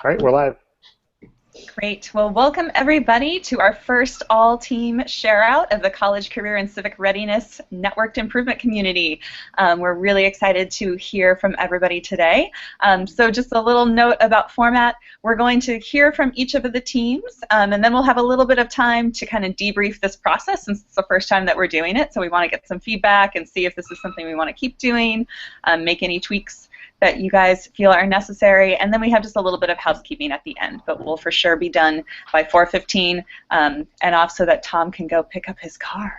All right, we're live. Great. Well, welcome everybody to our first all-team share-out of the College Career and Civic Readiness Networked Improvement Community. We're really excited to hear from everybody today. So just a little note about format. We're going to hear from each of the teams, and then we'll have a little bit of time to kind of debrief this process since it's the first time that we're doing it. So we want to get some feedback and see if this is something we want to keep doing, make any tweaks that you guys feel are necessary, and then we have just a little bit of housekeeping at the end, but we'll for sure be done by 4:15 and off so that Tom can go pick up his car.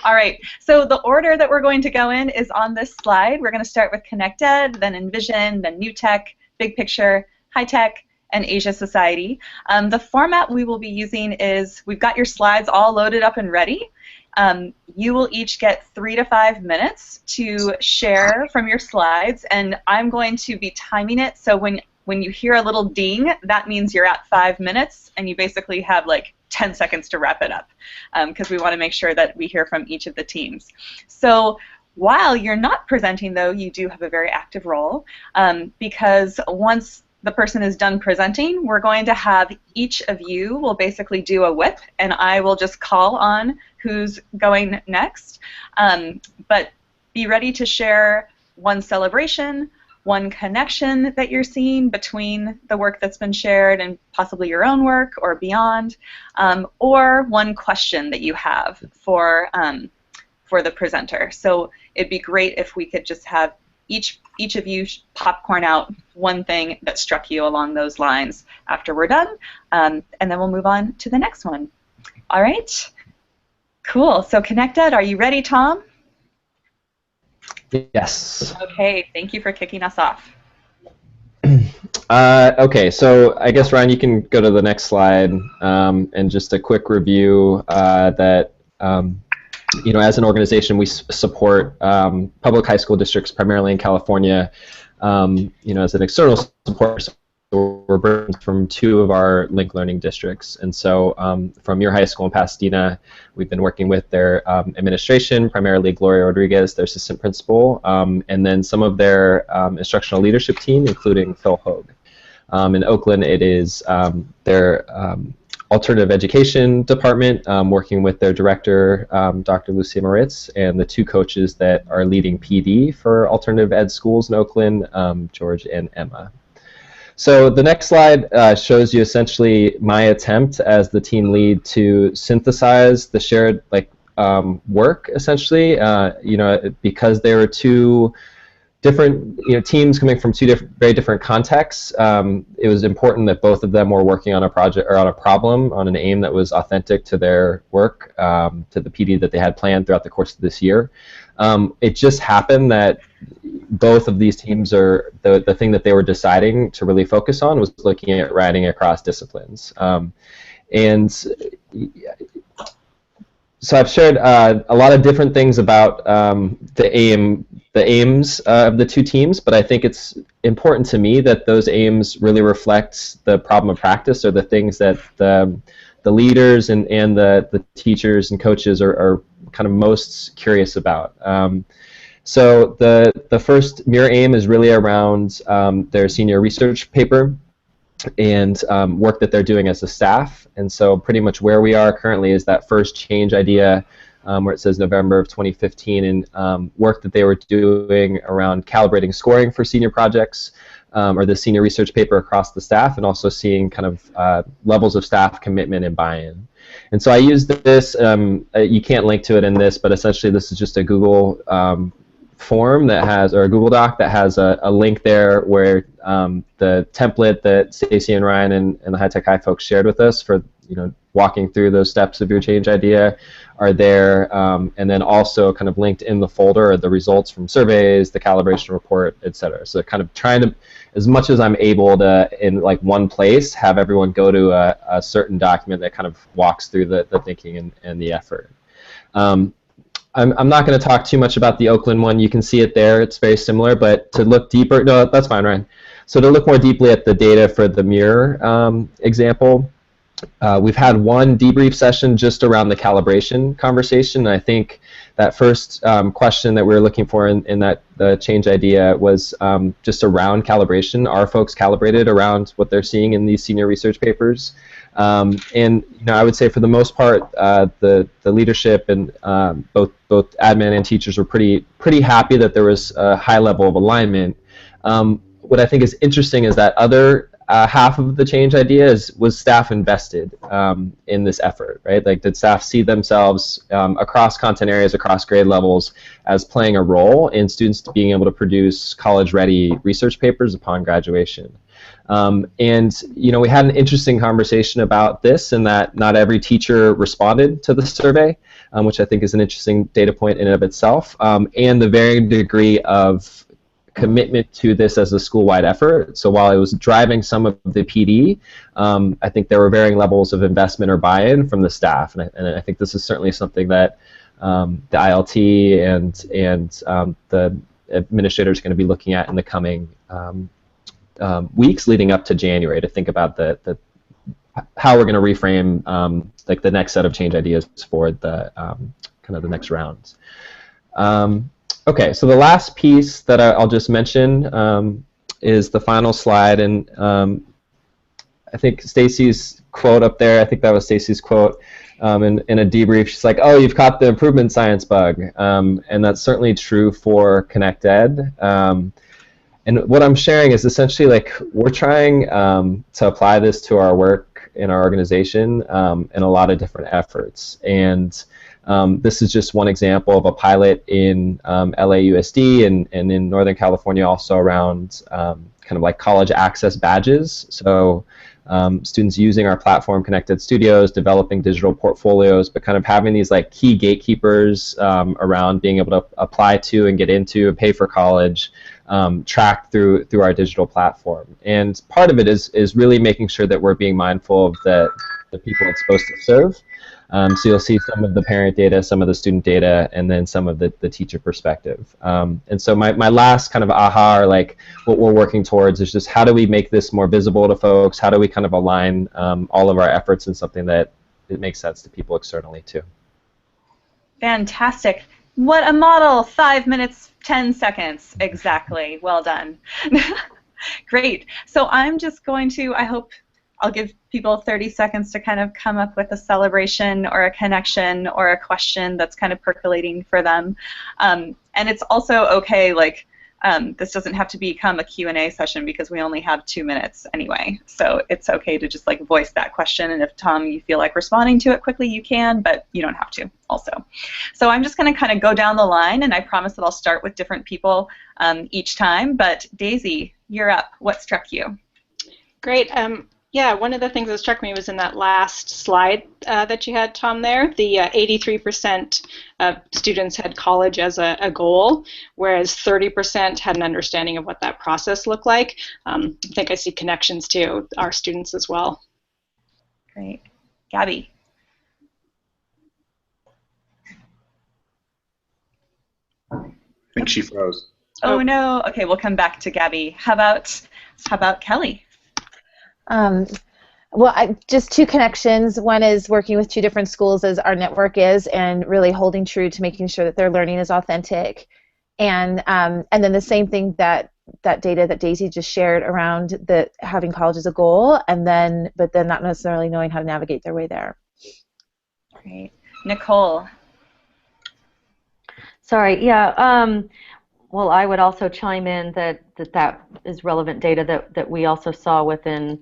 All right, so the order that we're going to go in is on this slide. We're going to start with ConnectEd, then Envision, then New Tech, Big Picture, High Tech, and Asia Society. The format we will be using is, we've got your slides all loaded up and ready. You will each get 3 to 5 minutes to share from your slides, and I'm going to be timing it, so when you hear a little ding, that means you're at 5 minutes, and you basically have like 10 seconds to wrap it up, because we want to make sure that we hear from each of the teams. So while you're not presenting, though, you do have a very active role, because once the person is done presenting, we're going to have each of you will basically do a whip, and I will just call on who's going next. But be ready to share one celebration, one connection that you're seeing between the work that's been shared and possibly your own work or beyond, or one question that you have for the presenter. So it'd be great if we could just have each of you popcorn out one thing that struck you along those lines after we're done, and then we'll move on to the next one. All right? Cool. So ConnectEd, are you ready, Tom? Yes. Okay, thank you for kicking us off. Okay, so I guess, Ryan, you can go to the next slide, and just a quick review that you know, as an organization, we support public high school districts primarily in California. You know, as an external support, we're bringing from 2 of our Link Learning districts. And so from your high school in Pasadena, we've been working with their administration, primarily Gloria Rodriguez, their assistant principal, and then some of their instructional leadership team, including Phil Hogue. In Oakland, it is their alternative education department, working with their director, Dr. Lucia Moritz, and the 2 coaches that are leading PD for alternative ed schools in Oakland, George and Emma. So the next slide shows you essentially my attempt as the team lead to synthesize the shared work, essentially, you know, because there were 2 different teams coming from 2 very different contexts. It was important that both of them were working on a project or on a problem, on an aim that was authentic to their work, to the PD that they had planned throughout the course of this year. It just happened that both of these teams are the thing that they were deciding to really focus on was looking at writing across disciplines. And so I've shared a lot of different things about the aims of the 2 teams, but I think it's important to me that those aims really reflect the problem of practice, or the things that the leaders and the teachers and coaches are kind of most curious about. So the first mirror aim is really around their senior research paper and work that they're doing as a staff. And so pretty much where we are currently is that first change idea, where it says November of 2015, and work that they were doing around calibrating scoring for senior projects, or the senior research paper across the staff, and also seeing kind of levels of staff commitment and buy-in. And so I used this, you can't link to it in this, but essentially this is just a Google form that has, or a Google Doc that has a link there where the template that Stacy and Ryan and the High Tech High folks shared with us for walking through those steps of your change idea are there, and then also kind of linked in the folder are the results from surveys, the calibration report, etc. So kind of trying to, as much as I'm able to, in like one place, have everyone go to a certain document that kind of walks through the thinking and the effort. I'm not going to talk too much about the Oakland one. You can see it there. It's very similar, but to look deeper, no, that's fine, Ryan. So to look more deeply at the data for the mirror example, we've had one debrief session just around the calibration conversation. And I think that first question that we were looking for in the change idea was just around calibration. Are folks calibrated around what they're seeing in these senior research papers? And I would say for the most part, the leadership and both admin and teachers were pretty happy that there was a high level of alignment. What I think is interesting is that other half of the change idea was staff invested in this effort, right? Like, did staff see themselves across content areas, across grade levels, as playing a role in students being able to produce college-ready research papers upon graduation? And we had an interesting conversation about this, in that not every teacher responded to the survey, which I think is an interesting data point in and of itself, and the varying degree of commitment to this as a school-wide effort. So while it was driving some of the PD, I think there were varying levels of investment or buy-in from the staff, and I think this is certainly something that the ILT and the administrator is going to be looking at in the coming weeks leading up to January, to think about how we're going to reframe like the next set of change ideas for the kind of the next rounds. Okay, so the last piece that I'll just mention is the final slide, and I think Stacy's quote up there, I think that was Stacy's quote in a debrief. She's like, "Oh, you've caught the improvement science bug," and that's certainly true for Connect Ed. And what I'm sharing is essentially, like, we're trying to apply this to our work in our organization in a lot of different efforts. And this is just one example of a pilot in LAUSD and in Northern California, also around kind of like college access badges. So students using our platform, Connected Studios, developing digital portfolios, but kind of having these like key gatekeepers around being able to apply to and get into and pay for college, tracked through our digital platform. And part of it is really making sure that we're being mindful of the people it's supposed to serve. So you'll see some of the parent data, some of the student data, and then some of the teacher perspective. And so my last kind of aha, or like what we're working towards, is just how do we make this more visible to folks? How do we kind of align all of our efforts in something that it makes sense to people externally too? Fantastic. What a model. 5 minutes, 10 seconds. Exactly. Well done. Great. So I'm just going to, I'll give people 30 seconds to kind of come up with a celebration or a connection or a question that's kind of percolating for them. And it's also okay, like, this doesn't have to become a Q&A session because we only have 2 minutes anyway. So it's okay to just like voice that question, and if, Tom, you feel like responding to it quickly, you can, but you don't have to also. So I'm just going to kind of go down the line, and I promise that I'll start with different people each time. But Daisy, you're up. What struck you? Great. Yeah, one of the things that struck me was in that last slide that you had, Tom, there. The 83% of students had college as a goal, whereas 30% had an understanding of what that process looked like. I think I see connections to our students as well. Great. Gabby? I think she froze. Oh, no. Okay, we'll come back to Gabby. How about Kelly? Well, just two connections. One is working with two different schools, as our network is, and really holding true to making sure that their learning is authentic. And then the same thing, that data that Daisy just shared around having college as a goal, but then not necessarily knowing how to navigate their way there. Great. Nicole? Sorry, yeah. Well, I would also chime in that is relevant data that we also saw within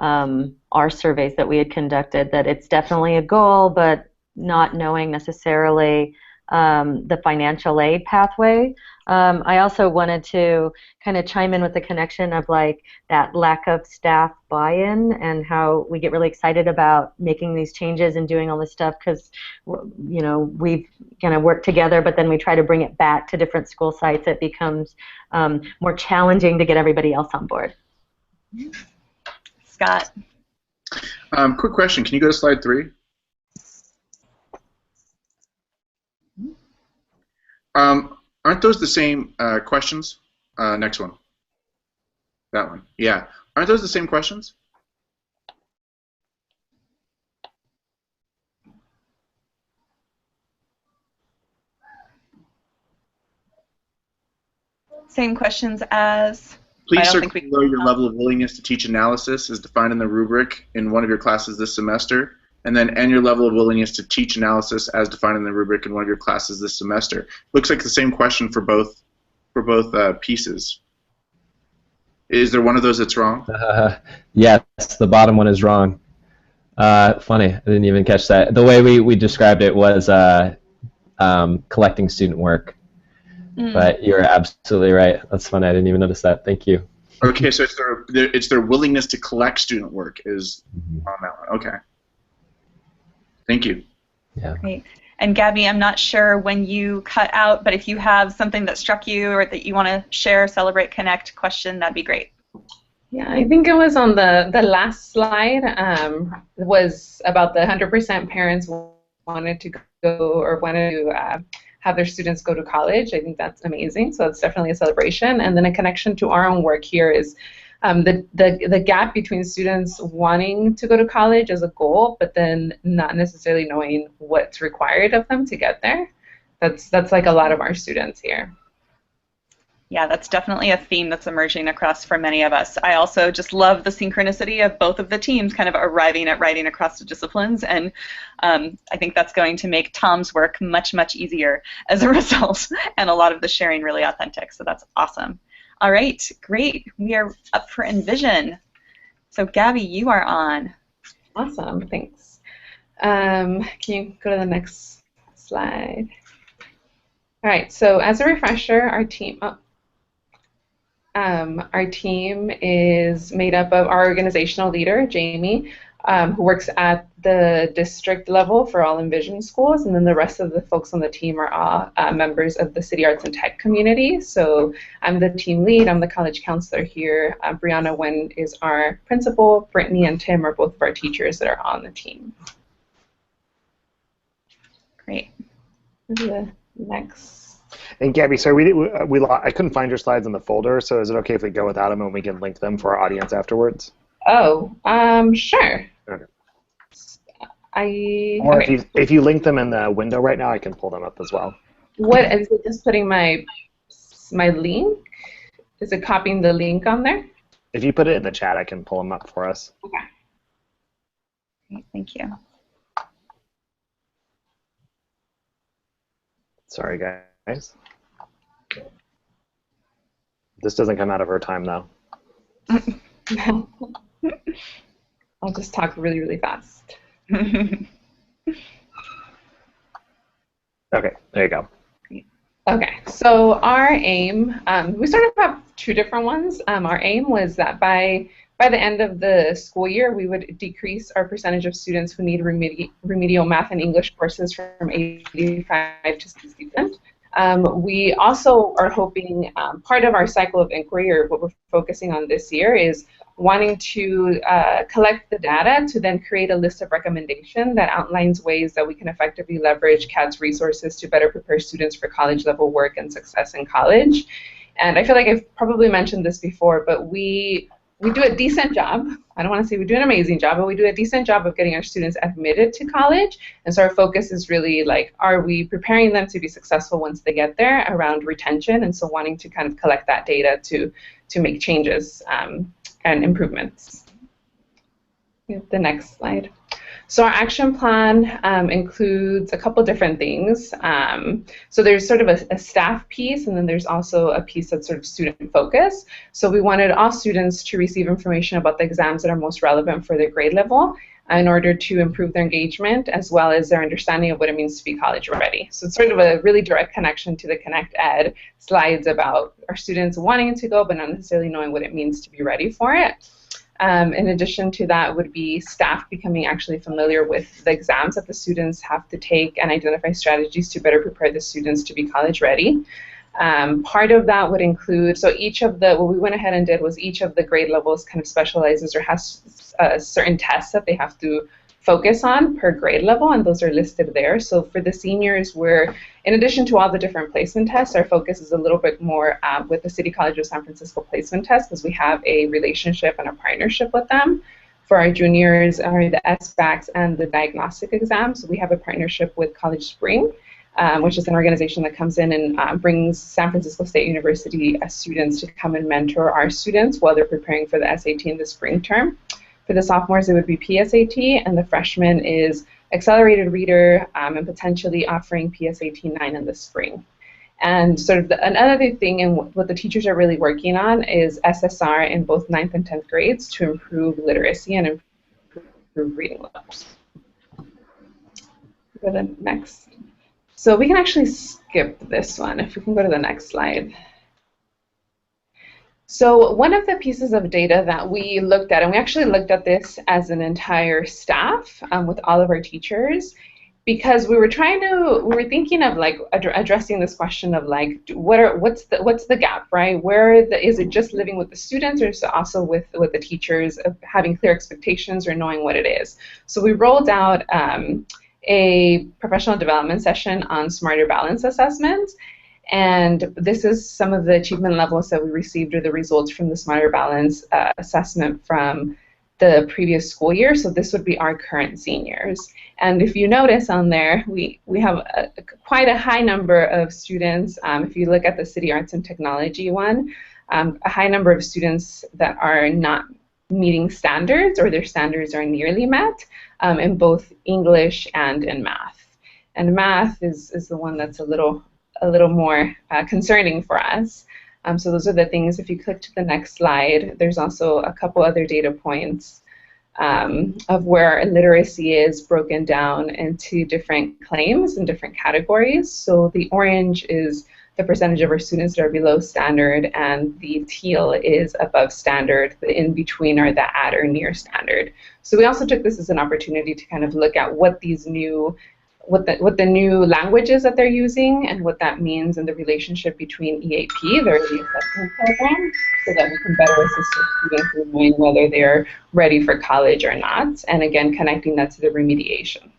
our surveys that we had conducted, that it's definitely a goal, but not knowing necessarily the financial aid pathway. I also wanted to kind of chime in with the connection of like that lack of staff buy-in, and how we get really excited about making these changes and doing all this stuff because, you know, we've kind of worked together, but then we try to bring it back to different school sites. It becomes more challenging to get everybody else on board. Scott? Quick question. Can you go to slide 3? Aren't those the same questions? Next one. That one. Yeah. Aren't those the same questions? Same questions as... Please circle below your level of willingness to teach analysis as defined in the rubric in one of your classes this semester, and then your level of willingness to teach analysis as defined in the rubric in one of your classes this semester. Looks like the same question for both pieces. Is there one of those that's wrong? Yes, the bottom one is wrong. Funny, I didn't even catch that. The way we described it was collecting student work. But you're absolutely right. That's funny. I didn't even notice that. Thank you. Okay, so it's their willingness to collect student work is on that one. Okay. Thank you. Yeah. Great. And Gabby, I'm not sure when you cut out, but if you have something that struck you or that you want to share, celebrate, connect question, that'd be great. Yeah, I think it was on the last slide. Was about the 100% parents wanted to go or wanted to have their students go to college. I think that's amazing. So it's definitely a celebration. And then a connection to our own work here is the gap between students wanting to go to college as a goal, but then not necessarily knowing what's required of them to get there. That's like a lot of our students here. Yeah, that's definitely a theme that's emerging across for many of us. I also just love the synchronicity of both of the teams kind of arriving at writing across the disciplines, and I think that's going to make Tom's work much, much easier as a result, and a lot of the sharing really authentic, so that's awesome. All right, great. We are up for Envision. So Gabby, you are on. Awesome, thanks. Can you go to the next slide? All right, so as a refresher, our team is made up of our organizational leader, Jamie, who works at the district level for all Envision schools, and then the rest of the folks on the team are all members of the City Arts and Tech community. So I'm the team lead, I'm the college counselor here. Brianna Nguyen is our principal, Brittany and Tim are both of our teachers that are on the team. Great. The next. And Gabby, sorry, I couldn't find your slides in the folder, so is it okay if we go without them and we can link them for our audience afterwards? Oh, sure. Okay. Or if you link them in the window right now, I can pull them up as well. What is it? Just putting my link? Is it copying the link on there? If you put it in the chat, I can pull them up for us. Okay. Great, thank you. Sorry, guys. This doesn't come out of her time, though. I'll just talk really, really fast. Okay, there you go. Okay, so our aim, we sort of have two different ones. Our aim was that by the end of the school year, we would decrease our percentage of students who need remedial math and English courses from 85 to 60%. We also are hoping part of our cycle of inquiry, or what we're focusing on this year, is wanting to collect the data to then create a list of recommendations that outlines ways that we can effectively leverage CAD's resources to better prepare students for college-level work and success in college. And I feel like I've probably mentioned this before, but we do a decent job. I don't want to say we do an amazing job, but we do a decent job of getting our students admitted to college. And so our focus is really like, are we preparing them to be successful once they get there around retention? And so wanting to kind of collect that data to make changes and improvements. The next slide. So our action plan includes a couple different things. So there's sort of a staff piece, and then there's also a piece that's sort of student focused. So we wanted all students to receive information about the exams that are most relevant for their grade level in order to improve their engagement as well as their understanding of what it means to be college ready. So it's sort of a really direct connection to the Connect Ed slides about our students wanting to go but not necessarily knowing what it means to be ready for it. In addition to that would be staff becoming actually familiar with the exams that the students have to take and identify strategies to better prepare the students to be college ready. Part of that would include, so what we went ahead and did was each of the grade levels kind of specializes or has certain tests that they have to focus on per grade level, and those are listed there. So for the seniors, in addition to all the different placement tests, our focus is a little bit more with the City College of San Francisco placement test, because we have a relationship and a partnership with them. For our juniors, the SBACs and the diagnostic exams, we have a partnership with College Spring. which is an organization that comes in and brings San Francisco State University students to come and mentor our students while they're preparing for the SAT in the spring term. For the sophomores, it would be PSAT, and the freshmen is Accelerated Reader, and potentially offering PSAT 9 in the spring. And sort of another thing, and what the teachers are really working on, is SSR in both 9th and 10th grades to improve literacy and improve reading levels. Go to the next. So we can actually skip this one if we can go to the next slide. So one of the pieces of data that we looked at, and we actually looked at this as an entire staff with all of our teachers, because we were thinking of like addressing this question of like what's the gap, right? Is it just living with the students, or is it also with the teachers of having clear expectations or knowing what it is? So we rolled out a professional development session on smarter balance assessment. And this is some of the achievement levels that we received, or the results from the Smarter Balance assessment from the previous school year. So this would be our current seniors. And if you notice on there, we have quite a high number of students. If you look at the City Arts and Technology one, a high number of students that are not meeting standards, or their standards are nearly met, in both English and in math. And math is the one that's a little more concerning for us. So those are the things. If you click to the next slide, there's also a couple other data points of where literacy is broken down into different claims and different categories. So the orange is the percentage of our students that are below standard, and the teal is above standard. The in between are the at or near standard. So we also took this as an opportunity to kind of look at what these new what the new languages that they're using, and what that means in the relationship between EAP, their assessment program, so that we can better assist our students in knowing whether they're ready for college or not, and again, connecting that to the remediation.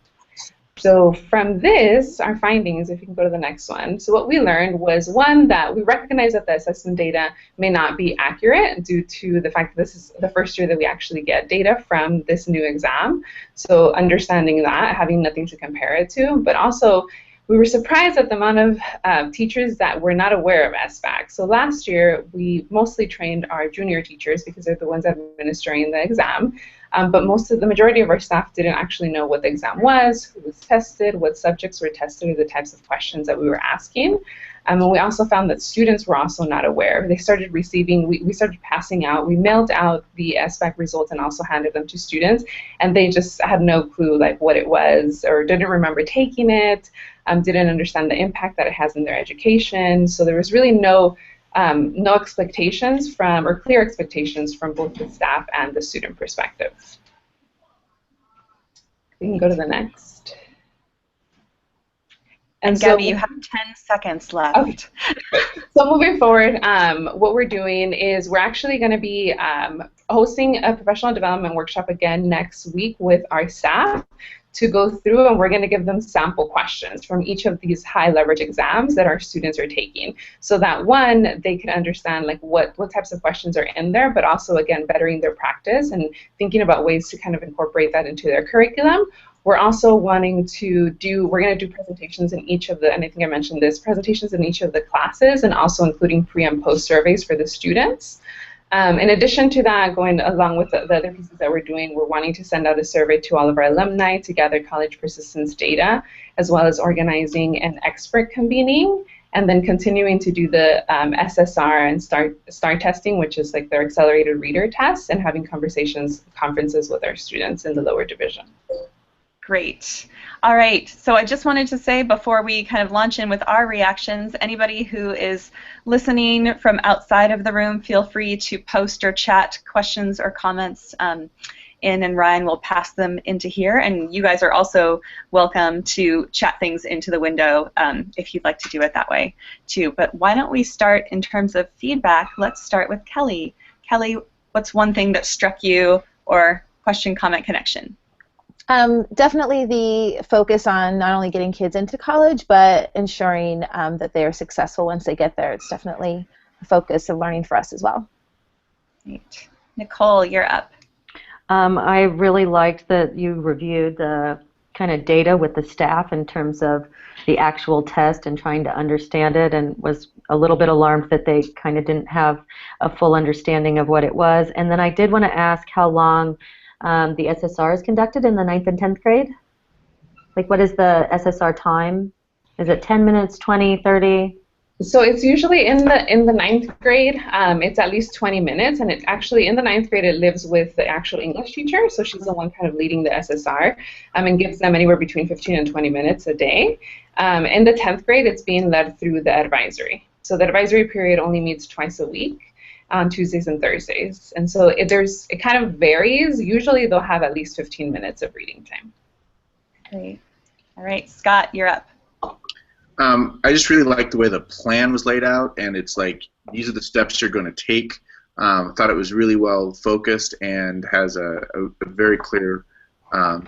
So from this, our findings, if you can go to the next one, so what we learned was, one, that we recognize that the assessment data may not be accurate due to the fact that this is the first year that we actually get data from this new exam. So understanding that, having nothing to compare it to, but also we were surprised at the amount of teachers that were not aware of SBAC. So last year, we mostly trained our junior teachers because they're the ones administering the exam. But the majority of our staff didn't actually know what the exam was, who was tested, what subjects were tested, or the types of questions that we were asking. And we also found that students were also not aware. They started receiving, we started passing out, we mailed out the SBAC results and also handed them to students, and they just had no clue like what it was, or didn't remember taking it, didn't understand the impact that it has in their education. So there was really no expectations from, or clear expectations from, both the staff and the student perspective. We can go to the next. And so, Gabby, you have 10 seconds left. Okay. So moving forward, what we're doing is we're actually going to be hosting a professional development workshop again next week with our staff to go through, and we're going to give them sample questions from each of these high leverage exams that our students are taking, so that one, they can understand like what types of questions are in there, but also again bettering their practice and thinking about ways to kind of incorporate that into their curriculum. We're also wanting to we're going to do presentations in each of the, and I think I mentioned this, presentations in each of the classes, and also including pre and post surveys for the students. In addition to that, going along with the other pieces that we're doing, we're wanting to send out a survey to all of our alumni to gather college persistence data, as well as organizing an expert convening, and then continuing to do the SSR and STAR testing, which is like their accelerated reader test, and having conferences with our students in the lower division. Great. All right, so I just wanted to say before we kind of launch in with our reactions, anybody who is listening from outside of the room, feel free to post or chat questions or comments in, and Ryan will pass them into here. And you guys are also welcome to chat things into the window if you'd like to do it that way too. But why don't we start in terms of feedback? Let's start with Kelly. Kelly, what's one thing that struck you, or question, comment, connection? Definitely the focus on not only getting kids into college, but ensuring that they are successful once they get there. It's definitely a focus of learning for us as well. Great. Nicole, you're up. I really liked that you reviewed the kind of data with the staff in terms of the actual test and trying to understand it, and was a little bit alarmed that they kind of didn't have a full understanding of what it was. And then I did want to ask how long the SSR is conducted in the 9th and 10th grade? Like, what is the SSR time? Is it 10 minutes, 20, 30? So it's usually in the 9th grade. It's at least 20 minutes, and it actually in the 9th grade it lives with the actual English teacher. So she's the one kind of leading the SSR, and gives them anywhere between 15 and 20 minutes a day. In the 10th grade, it's being led through the advisory. So the advisory period only meets twice a week, on Tuesdays and Thursdays, and so it kind of varies. Usually they'll have at least 15 minutes of reading time. Great. All right, Scott, you're up. I just really liked the way the plan was laid out, and it's like these are the steps you're going to take. I thought it was really well focused and has a very clear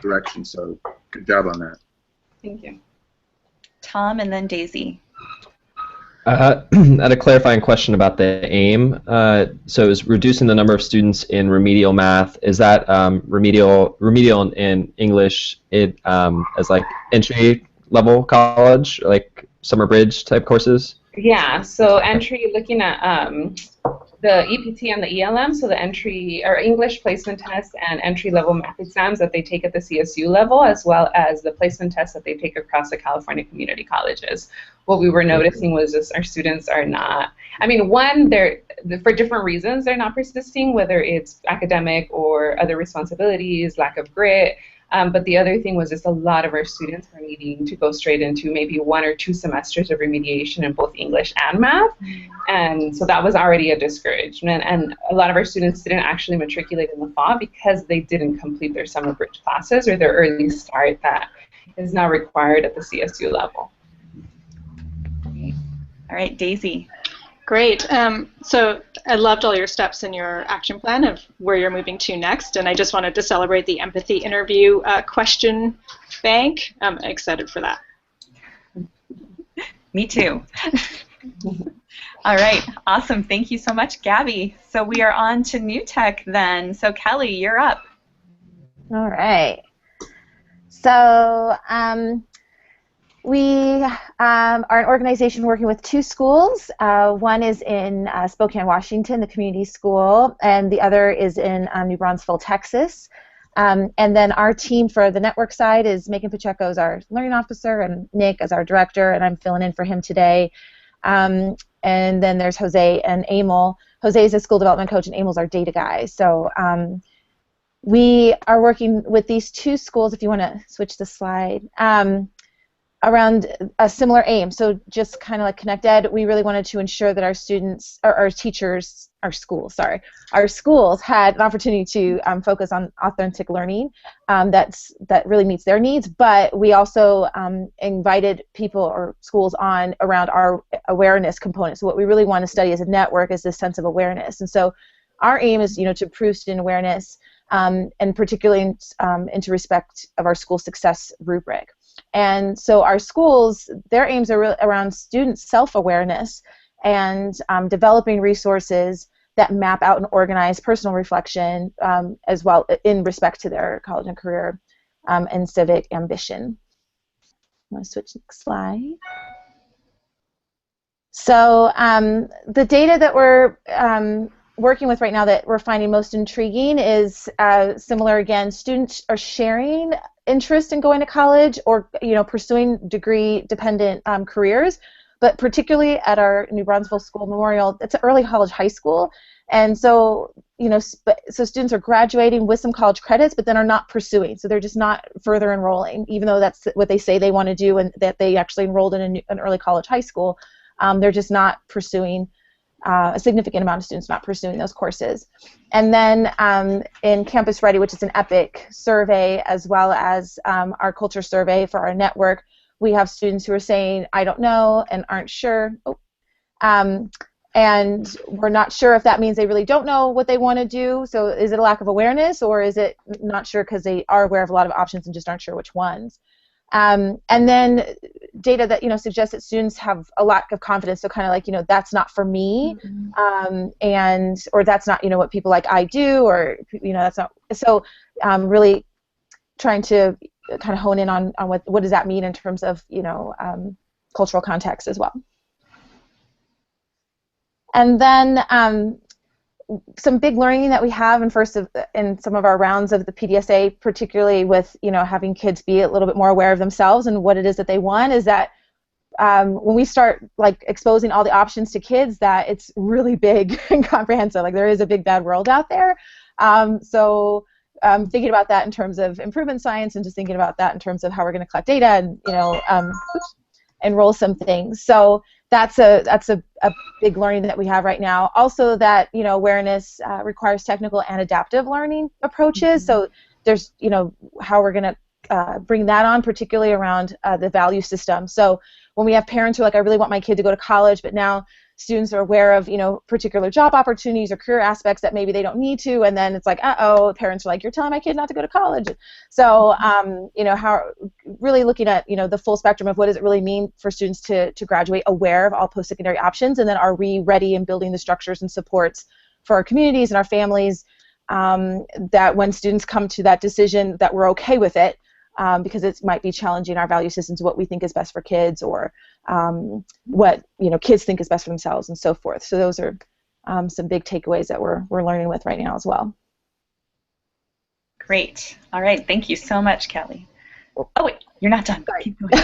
direction, so good job on that. Thank you. Tom and then Daisy. I had a clarifying question about the aim. So it was reducing the number of students in remedial math. Is that remedial in English as like entry level college, like summer bridge type courses? Yeah, so entry, looking at the EPT and the ELM, so the entry or English placement test and entry level math exams that they take at the CSU level, as well as the placement tests that they take across the California community colleges. What we were noticing was just our students are not, one, they're for different reasons they're not persisting, whether it's academic or other responsibilities, lack of grit. But the other thing was just a lot of our students were needing to go straight into maybe 1 or 2 semesters of remediation in both English and math. And so that was already a discouragement. And a lot of our students didn't actually matriculate in the fall because they didn't complete their summer bridge classes or their early start that is now required at the CSU level. All right, Daisy. Great. So I loved all your steps in your action plan of where you're moving to next, and I just wanted to celebrate the empathy interview question bank. I'm excited for that. Me too. All right, awesome. Thank you so much, Gabby. So we are on to new tech then. So Kelly, you're up. All right. So we are an organization working with 2 schools. One is in Spokane, Washington, the community school, and the other is in New Braunfels, Texas. And then our team for the network side is Megan Pacheco as our learning officer and Nick as our director, and I'm filling in for him today. And then there's Jose and Emil. Jose is a school development coach, and Emil's our data guy. So we are working with these 2 schools, if you want to switch the slide, around a similar aim. So just kind of like Connect Ed, we really wanted to ensure that our students, or our teachers, our schools had an opportunity to focus on authentic learning that really meets their needs, but we also invited people or schools on around our awareness component. So what we really want to study as a network is this sense of awareness. And so our aim is, to improve student awareness, and particularly into respect of our school success rubric. And so our schools, their aims are around student self-awareness and developing resources that map out and organize personal reflection as well in respect to their college and career and civic ambition. I'm going to switch to the next slide. So the data that we're working with right now that we're finding most intriguing is similar again. Students are sharing interest in going to college or pursuing degree-dependent careers, but particularly at our New Braunfels School Memorial, it's an early college high school, and so so students are graduating with some college credits, but then are not pursuing, so they're just not further enrolling, even though that's what they say they want to do and that they actually enrolled in an early college high school. They're just not pursuing. A significant amount of students not pursuing those courses. And then in Campus Ready, which is an EPIC survey, as well as our culture survey for our network, we have students who are saying, I don't know, and aren't sure. And we're not sure if that means they really don't know what they want to do. So is it a lack of awareness, or is it not sure because they are aware of a lot of options and just aren't sure which ones? And then data that suggests that students have a lack of confidence, so kind of like that's not for me, or that's not what people like I do, or that's not. So really trying to kind of hone in on what does that mean in terms of, cultural context as well. And then some big learning that we have in some of our rounds of the PDSA, particularly with having kids be a little bit more aware of themselves and what it is that they want, is that when we start like exposing all the options to kids, that it's really big and comprehensive. Like there is a big bad world out there. So thinking about that in terms of improvement science, and just thinking about that in terms of how we're going to collect data and enroll some things. So that's a big learning that we have right now. Also, that awareness requires technical and adaptive learning approaches. So there's how we're going to bring that on, particularly around the value system. So when we have parents who are like, I really want my kid to go to college, but now students are aware of particular job opportunities or career aspects that maybe they don't need to, and then it's like, parents are like, you're telling my kid not to go to college. So how really looking at the full spectrum of what does it really mean for students to graduate aware of all post-secondary options, and then are we ready in building the structures and supports for our communities and our families, that when students come to that decision that we're okay with it, because it might be challenging our value systems, what we think is best for kids, or what kids think is best for themselves, and so forth. So those are some big takeaways that we're learning with right now as well. Great. All right. Thank you so much, Kelly. Oh wait, you're not done. Keep going.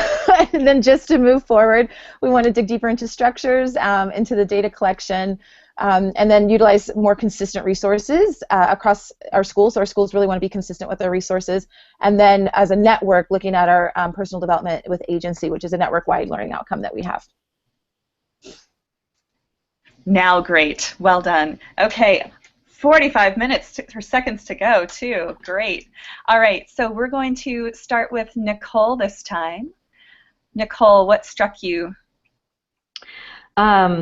And then just to move forward, we want to dig deeper into structures, into the data collection, and then utilize more consistent resources across our schools. So our schools really want to be consistent with their resources. And then as a network, looking at our personal development with agency, which is a network-wide learning outcome that we have. Now, great. Well done. Okay. 45 minutes or seconds to go, too. Great. All right, so we're going to start with Nicole this time. Nicole, what struck you? The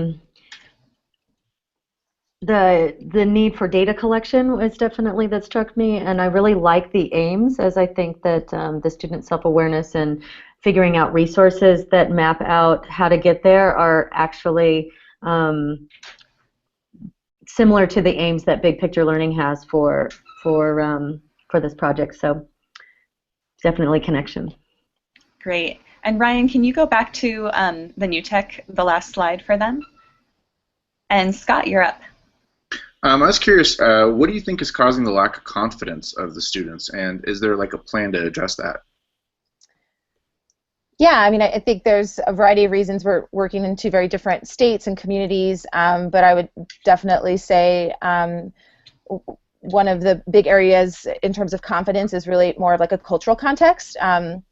need for data collection was definitely that struck me, and I really like the aims, as I think that the student self-awareness and figuring out resources that map out how to get there are actually similar to the aims that Big Picture Learning has for this project. So definitely connection. Great. And Ryan, can you go back to the new tech, the last slide for them? And Scott, you're up. I was curious, what do you think is causing the lack of confidence of the students, and is there like a plan to address that? Yeah, I mean, I think there's a variety of reasons. We're working in two very different states and communities, but I would definitely say one of the big areas in terms of confidence is really more of like a cultural context, and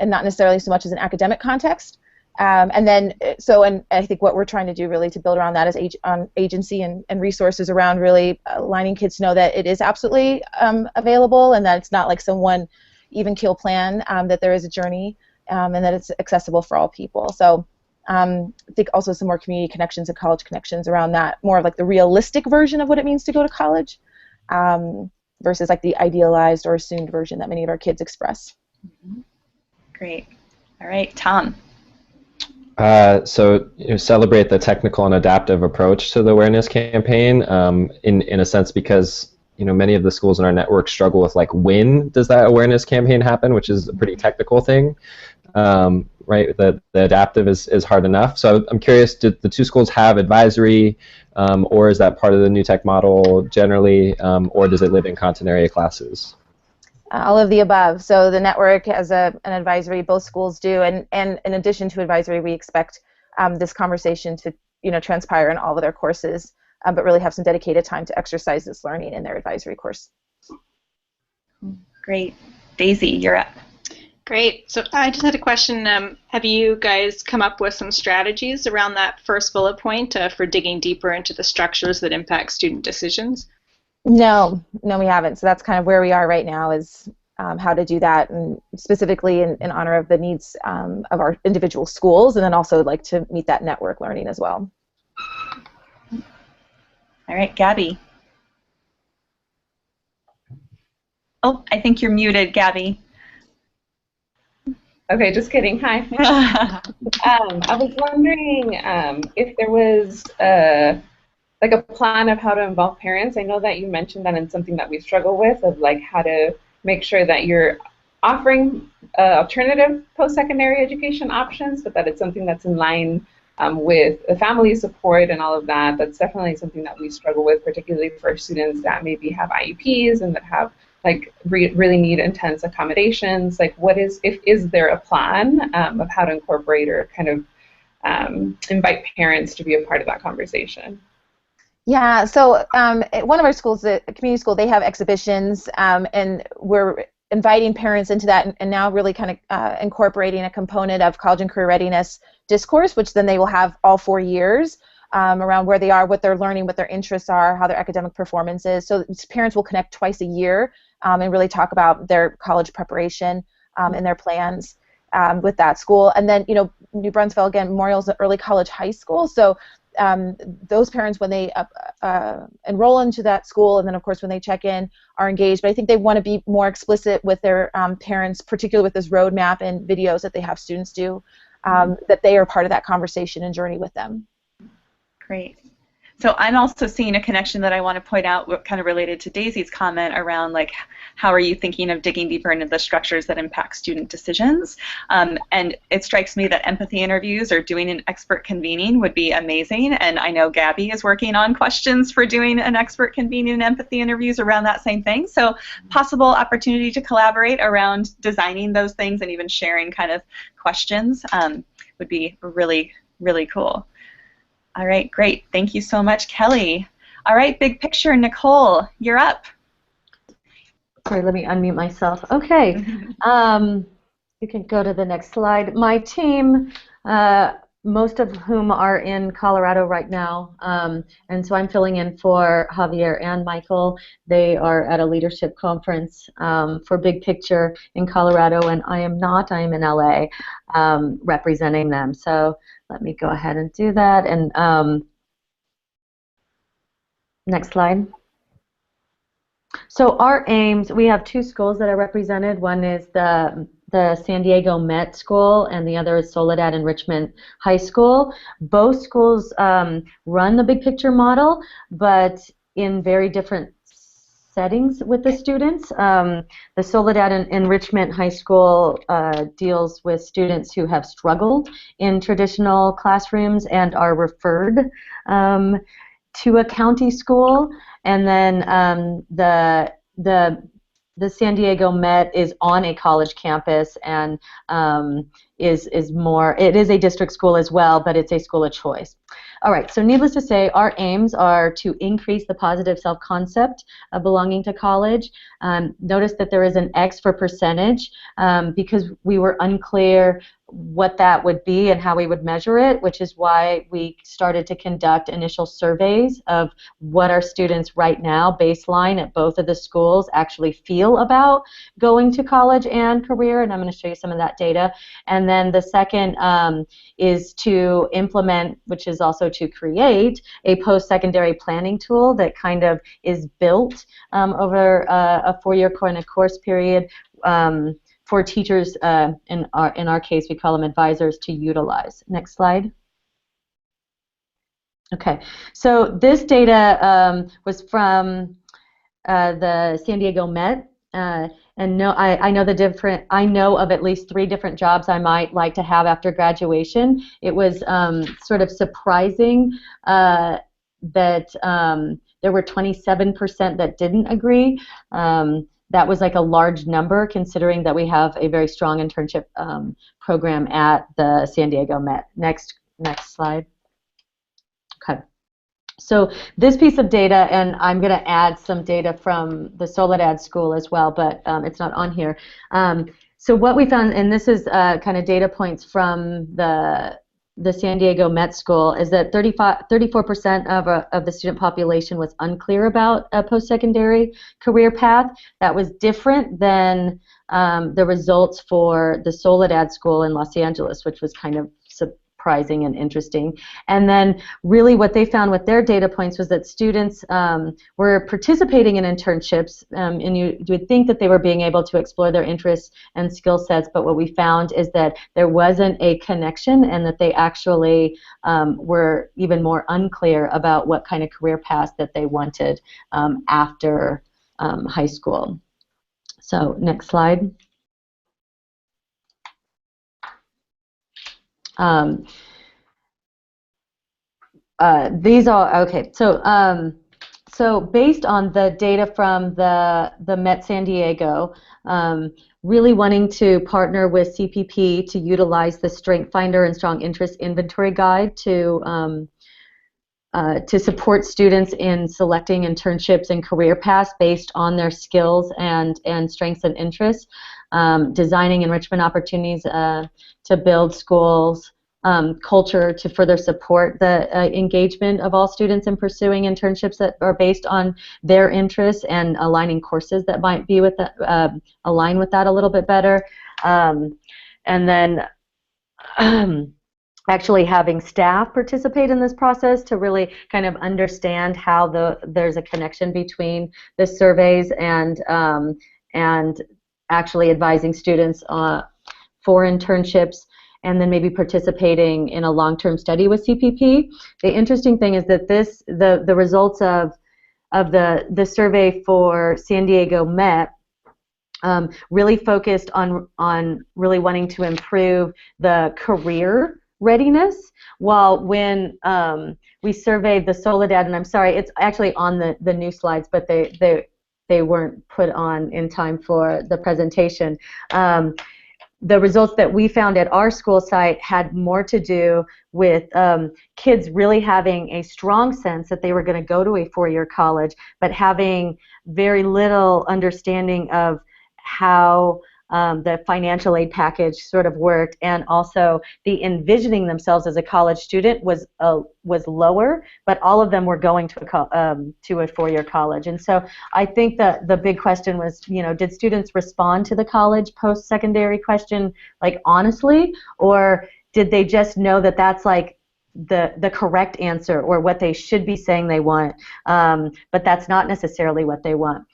not necessarily so much as an academic context. And I think what we're trying to do really to build around that is agency and resources around really aligning kids to know that it is absolutely available, and that it's not like some one even keel plan, that there is a journey, and that it's accessible for all people. So I think also some more community connections and college connections around that, more of like the realistic version of what it means to go to college, versus like the idealized or assumed version that many of our kids express. Mm-hmm. Great. All right, Tom. So celebrate the technical and adaptive approach to the awareness campaign, in a sense, because many of the schools in our network struggle with like, when does that awareness campaign happen, which is a pretty technical thing, right? The adaptive is hard enough. So I'm curious, did the two schools have advisory, or is that part of the new tech model generally, or does it live in content area classes? All of the above. So the network has an advisory, both schools do, and in addition to advisory, we expect this conversation to transpire in all of their courses, but really have some dedicated time to exercise this learning in their advisory course. Great. Daisy, you're up. Great. So I just had a question. Have you guys come up with some strategies around that first bullet point for digging deeper into the structures that impact student decisions? No, we haven't. So that's kind of where we are right now, is how to do that, and specifically in honor of the needs of our individual schools, and then also like to meet that network learning as well. All right, Gabby. Oh, I think you're muted, Gabby. Okay, just kidding. Hi. I was wondering if there was like a plan of how to involve parents. I know that you mentioned that in something that we struggle with, of like how to make sure that you're offering alternative post-secondary education options, but that it's something that's in line with the family support and all of that. That's definitely something that we struggle with, particularly for students that maybe have IEPs and that have like really need intense accommodations. Like, is there a plan of how to incorporate or kind of invite parents to be a part of that conversation? Yeah, so at one of our schools, the community school, they have exhibitions, and we're inviting parents into that, and now really kind of incorporating a component of college and career readiness discourse, which then they will have all 4 years around where they are, what they're learning, what their interests are, how their academic performance is. So parents will connect twice a year and really talk about their college preparation and their plans with that school. And then, New Brunswick, again, Memorial's an early college high school, so those parents, when they enroll into that school, and then of course when they check in, are engaged. But I think they want to be more explicit with their parents, particularly with this roadmap and videos that they have students do, that they are part of that conversation and journey with them. Great. So I'm also seeing a connection that I want to point out, kind of related to Daisy's comment around, like, how are you thinking of digging deeper into the structures that impact student decisions? And it strikes me that empathy interviews or doing an expert convening would be amazing. And I know Gabby is working on questions for doing an expert convening and empathy interviews around that same thing. So possible opportunity to collaborate around designing those things and even sharing kind of questions would be really, really cool. All right, great. Thank you so much, Kelly. All right, big picture, Nicole, you're up. Sorry, let me unmute myself. Okay, you can go to the next slide. My team, most of whom are in Colorado right now, and so I'm filling in for Javier and Michael. They are at a leadership conference for Big Picture in Colorado, and I am not. I am in LA representing them. So let me go ahead and do that. And next slide. So our aims, we have 2 schools that are represented. One is the San Diego Met School, and the other is Soledad Enrichment High School. Both schools run the Big Picture model, but in very different settings with the students. The Soledad Enrichment High School deals with students who have struggled in traditional classrooms and are referred to a county school, and then the San Diego Met is on a college campus and is more. It is a district school as well, but it's a school of choice. All right, so needless to say, our aims are to increase the positive self-concept of belonging to college. Notice that there is an X for percentage because we were unclear what that would be and how we would measure it, which is why we started to conduct initial surveys of what our students right now, baseline at both of the schools, actually feel about going to college and career, and I'm going to show you some of that data. And then the second is to implement, which is also to create, a post-secondary planning tool that kind of is built over a 4-year course period for teachers, in our case, we call them advisors, to utilize. Next slide. Okay, so this data was from the San Diego Met, and I know of at least 3 different jobs I might like to have after graduation. It was sort of surprising that there were 27% that didn't agree. That was like a large number, considering that we have a very strong internship program at the San Diego Met. Next slide. Okay. So this piece of data, and I'm going to add some data from the Soledad School as well, but it's not on here. So what we found, and this is kind of data points from the San Diego Met School, is that 34% of the student population was unclear about a post-secondary career path. That was different than the results for the Soledad School in Los Angeles, which was kind of surprising and interesting. And then really what they found with their data points was that students were participating in internships, and you would think that they were being able to explore their interests and skill sets, but what we found is that there wasn't a connection, and that they actually were even more unclear about what kind of career path that they wanted after high school. So next slide. um, these are okay. So based on the data from the Met San Diego, really wanting to partner with CPP to utilize the Strength Finder and Strong Interest Inventory Guide to support students in selecting internships and career paths based on their skills and strengths and interests, designing enrichment opportunities to build schools' culture to further support the engagement of all students in pursuing internships that are based on their interests, and aligning courses that might be with that, align with that a little bit better, and then actually having staff participate in this process to really kind of understand how there's a connection between the surveys and actually advising students for internships, and then maybe participating in a long-term study with CPP. The interesting thing is that the results of the survey for San Diego Met really focused on really wanting to improve the career readiness, while when we surveyed the Soledad, and I'm sorry, it's actually on the new slides, but they weren't put on in time for the presentation. The results that we found at our school site had more to do with kids really having a strong sense that they were going to go to a four-year college, but having very little understanding of how the financial aid package sort of worked, and also the envisioning themselves as a college student was lower, but all of them were going to a four-year college. And so I think that the big question was, did students respond to the college post-secondary question like honestly, or did they just know that that's like the correct answer, or what they should be saying they want, but that's not necessarily what they want.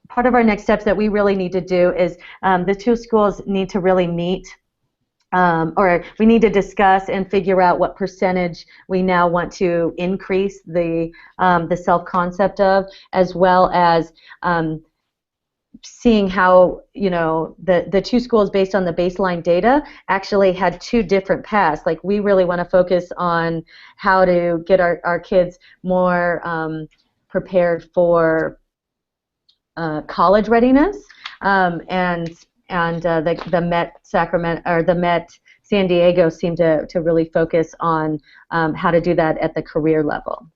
Part of our next steps that we really need to do is the two schools need to really meet, or we need to discuss and figure out what percentage we now want to increase the self-concept of, as well as seeing how the two schools, based on the baseline data, actually had two different paths. Like, we really want to focus on how to get our kids more prepared for college readiness, and the Met Sacramento, or the Met San Diego, seem to really focus on how to do that at the career level.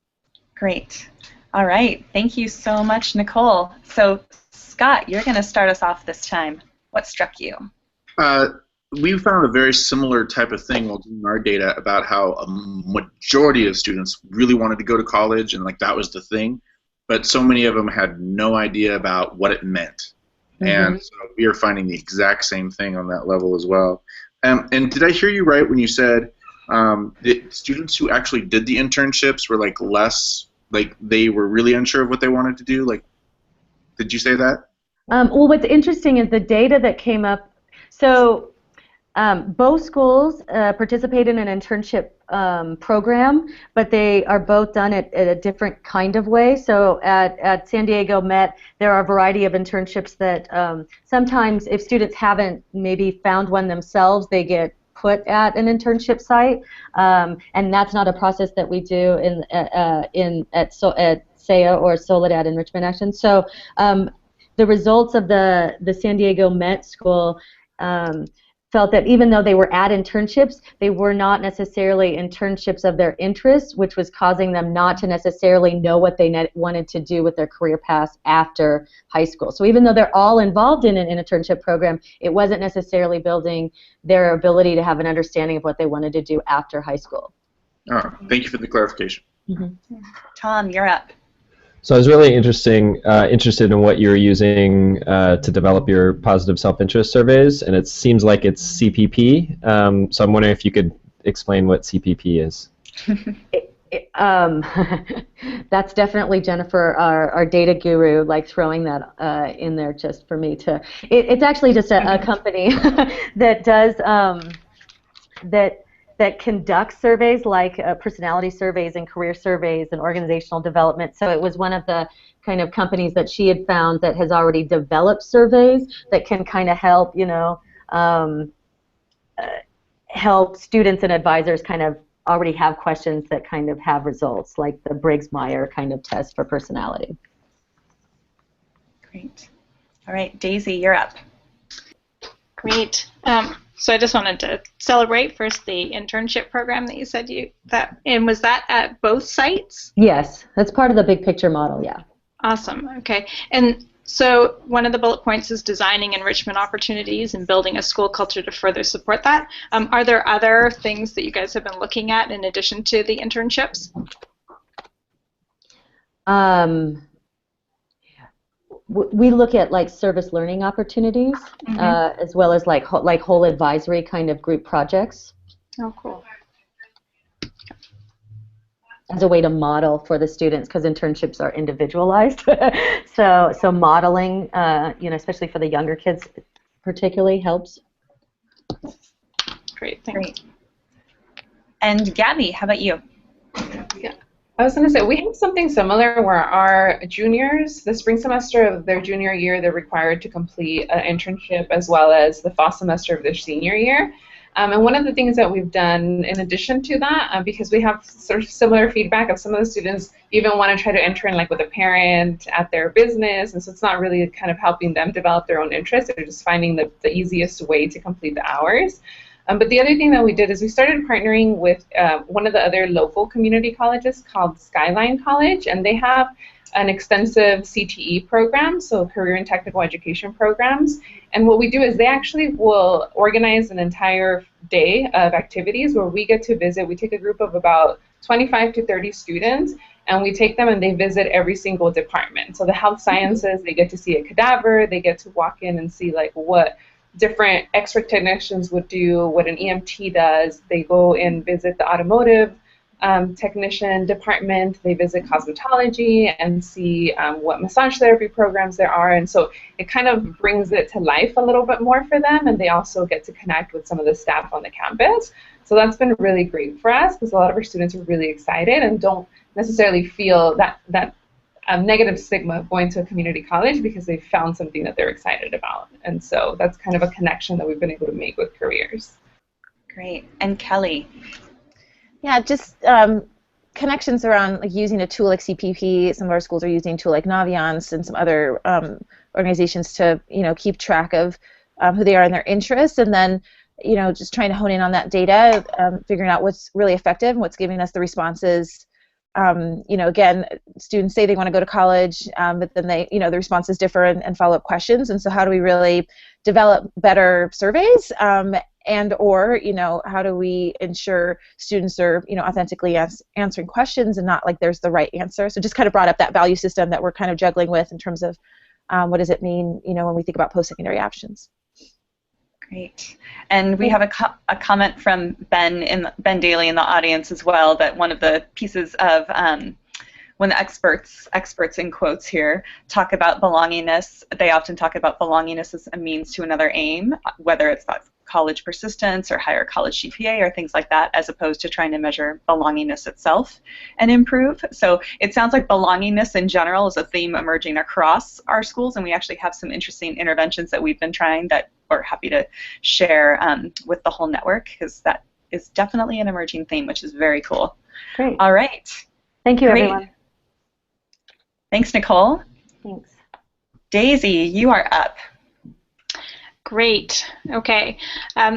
Great. All right. Thank you so much, Nicole. So, Scott, you're going to start us off this time. What struck you? We found a very similar type of thing while doing our data about how a majority of students really wanted to go to college, and like that was the thing. But so many of them had no idea about what it meant. Mm-hmm. And so we are finding the exact same thing on that level as well. And did I hear you right when you said the students who actually did the internships were like less, like they were really unsure of what they wanted to do? Like, did you say that? Well, what's interesting is the data that came up. So both schools participate in an internship program, but they are both done at a different kind of way. So at San Diego Met, there are a variety of internships that sometimes, if students haven't maybe found one themselves, they get put at an internship site, and that's not a process that we do at SEA or Soledad Enrichment Action. So the results of the San Diego Met School felt that even though they were at internships, they were not necessarily internships of their interest, which was causing them not to necessarily know what they wanted to do with their career paths after high school. So even though they're all involved in an internship program, it wasn't necessarily building their ability to have an understanding of what they wanted to do after high school. Oh, thank you for the clarification. Mm-hmm. Tom, you're up. So I was really interested in what you were using to develop your positive self-interest surveys, and it seems like it's CPP. So I'm wondering if you could explain what CPP is. That's definitely Jennifer, our data guru, like throwing that in there just for me to. It's actually just a company that does that conducts surveys like personality surveys and career surveys and organizational development. So it was one of the kind of companies that she had found that has already developed surveys that can kind of help, help students and advisors kind of already have questions that kind of have results, like the Briggs-Meyer kind of test for personality. Great. All right, Daisy, you're up. Great. So I just wanted to celebrate first the internship program that you said and was that at both sites? Yes, that's part of the big picture model, yeah. Awesome. Okay. And so one of the bullet points is designing enrichment opportunities and building a school culture to further support that. Are there other things that you guys have been looking at in addition to the internships? We look at like service learning opportunities, as well as like whole advisory kind of group projects. Oh, cool. As a way to model for the students, because internships are individualized. so modeling, especially for the younger kids, particularly helps. Great, thanks. Great. And Gabby, how about you? Yeah. I was going to say, we have something similar where our juniors, the spring semester of their junior year, they're required to complete an internship as well as the fall semester of their senior year. And one of the things that we've done in addition to that, because we have sort of similar feedback of some of the students even want to try to intern like with a parent at their business, and so it's not really kind of helping them develop their own interests, they're just finding the easiest way to complete the hours. But the other thing that we did is we started partnering with one of the other local community colleges called Skyline College, and they have an extensive CTE program, so career and technical education programs. And what we do is they actually will organize an entire day of activities where we get to visit. We take a group of about 25 to 30 students, and we take them and they visit every single department. So the health sciences, they get to see a cadaver, they get to walk in and see like what different X-ray technicians would do, what an EMT does. They go and visit the automotive technician department. They visit cosmetology and see what massage therapy programs there are. And so it kind of brings it to life a little bit more for them, and they also get to connect with some of the staff on the campus. So that's been really great for us because a lot of our students are really excited and don't necessarily feel that negative stigma of going to a community college because they've found something that they're excited about. And so that's kind of a connection that we've been able to make with careers. Great. And Kelly? Yeah, just connections around like using a tool like CPP. Some of our schools are using a tool like Naviance and some other organizations to keep track of who they are and their interests, and then just trying to hone in on that data, figuring out what's really effective and what's giving us the responses. Again, students say they want to go to college, but then the responses differ and follow-up questions. And so how do we really develop better surveys and/or, how do we ensure students are, authentically answering questions and not like there's the right answer? So just kind of brought up that value system that we're kind of juggling with in terms of what does it mean, when we think about post-secondary options. Great. And we have a comment from Ben Daly in the audience as well, that one of the pieces of when the experts in quotes here talk about belongingness, they often talk about belongingness as a means to another aim, whether it's about college persistence or higher college GPA or things like that, as opposed to trying to measure belongingness itself and improve. So it sounds like belongingness in general is a theme emerging across our schools, and we actually have some interesting interventions that we've been trying that we're happy to share with the whole network, because that is definitely an emerging theme, which is very cool. Great. All right. Thank you, Great. everyone. Thanks, Nicole. Thanks. Daisy, you are up. Great. Okay.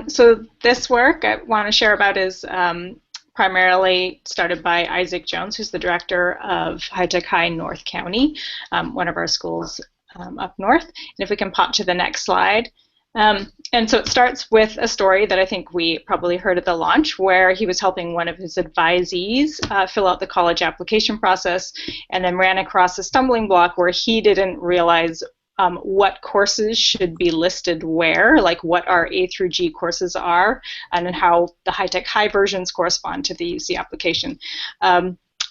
So this work I want to share about is primarily started by Isaac Jones, who's the director of High Tech High North County, one of our schools up north. And if we can pop to the next slide. And so it starts with a story that I think we probably heard at the launch, where he was helping one of his advisees fill out the college application process, and then ran across a stumbling block where he didn't realize what courses should be listed where, like what our A through G courses are, and then how the high-tech high versions correspond to the UC application.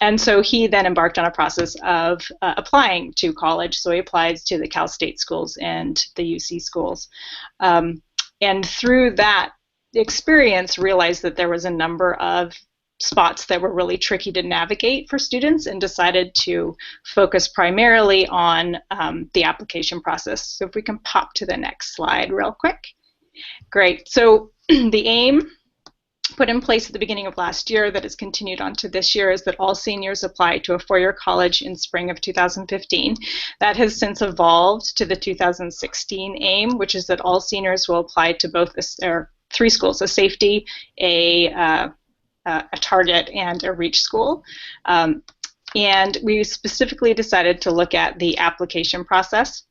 And so he then embarked on a process of applying to college. So he applied to the Cal State schools and the UC schools. And through that experience, realized that there was a number of spots that were really tricky to navigate for students, and decided to focus primarily on the application process. So if we can pop to the next slide real quick. Great. So the aim put in place at the beginning of last year that has continued on to this year is that all seniors apply to a four-year college in spring of 2015. That has since evolved to the 2016 aim, which is that all seniors will apply to both three schools, a safety, a target, and a reach school. And we specifically decided to look at the application process.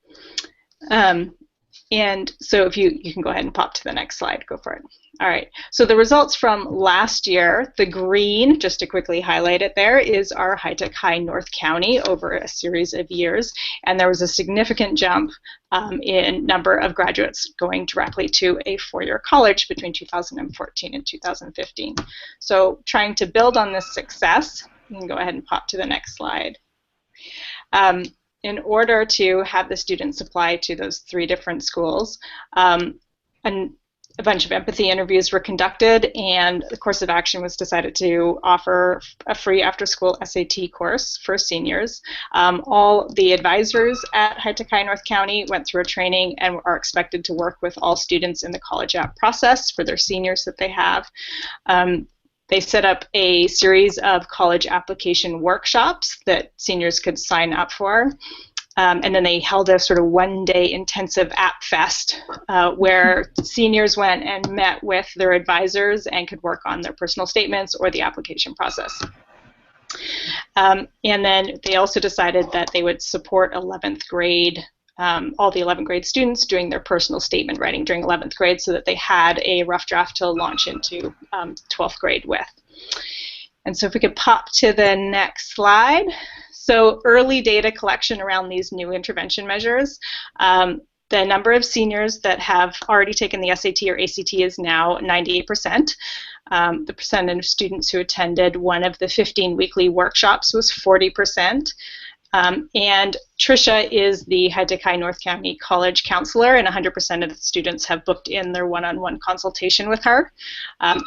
And so if you can go ahead and pop to the next slide, go for it. All right, so the results from last year, the green, just to quickly highlight it there, is our High-Tech High North County over a series of years. And there was a significant jump in number of graduates going directly to a four-year college between 2014 and 2015. So trying to build on this success, you can go ahead and pop to the next slide. In order to have the students apply to those three different schools, and a bunch of empathy interviews were conducted, and the course of action was decided to offer a free after-school SAT course for seniors. All the advisors at High-Tech High North County went through a training and are expected to work with all students in the college app process for their seniors that they have. They set up a series of college application workshops that seniors could sign up for. And then they held a sort of one-day intensive app fest where seniors went and met with their advisors and could work on their personal statements or the application process. And then they also decided that they would support 11th grade, all the 11th grade students doing their personal statement writing during 11th grade so that they had a rough draft to launch into 12th grade with. And so if we could pop to the next slide. So early data collection around these new intervention measures. The number of seniors that have already taken the SAT or ACT is now 98%. The percentage of students who attended one of the 15 weekly workshops was 40%. And Tricia is the High-Tech High North County College counselor, and 100% of the students have booked in their one-on-one consultation with her.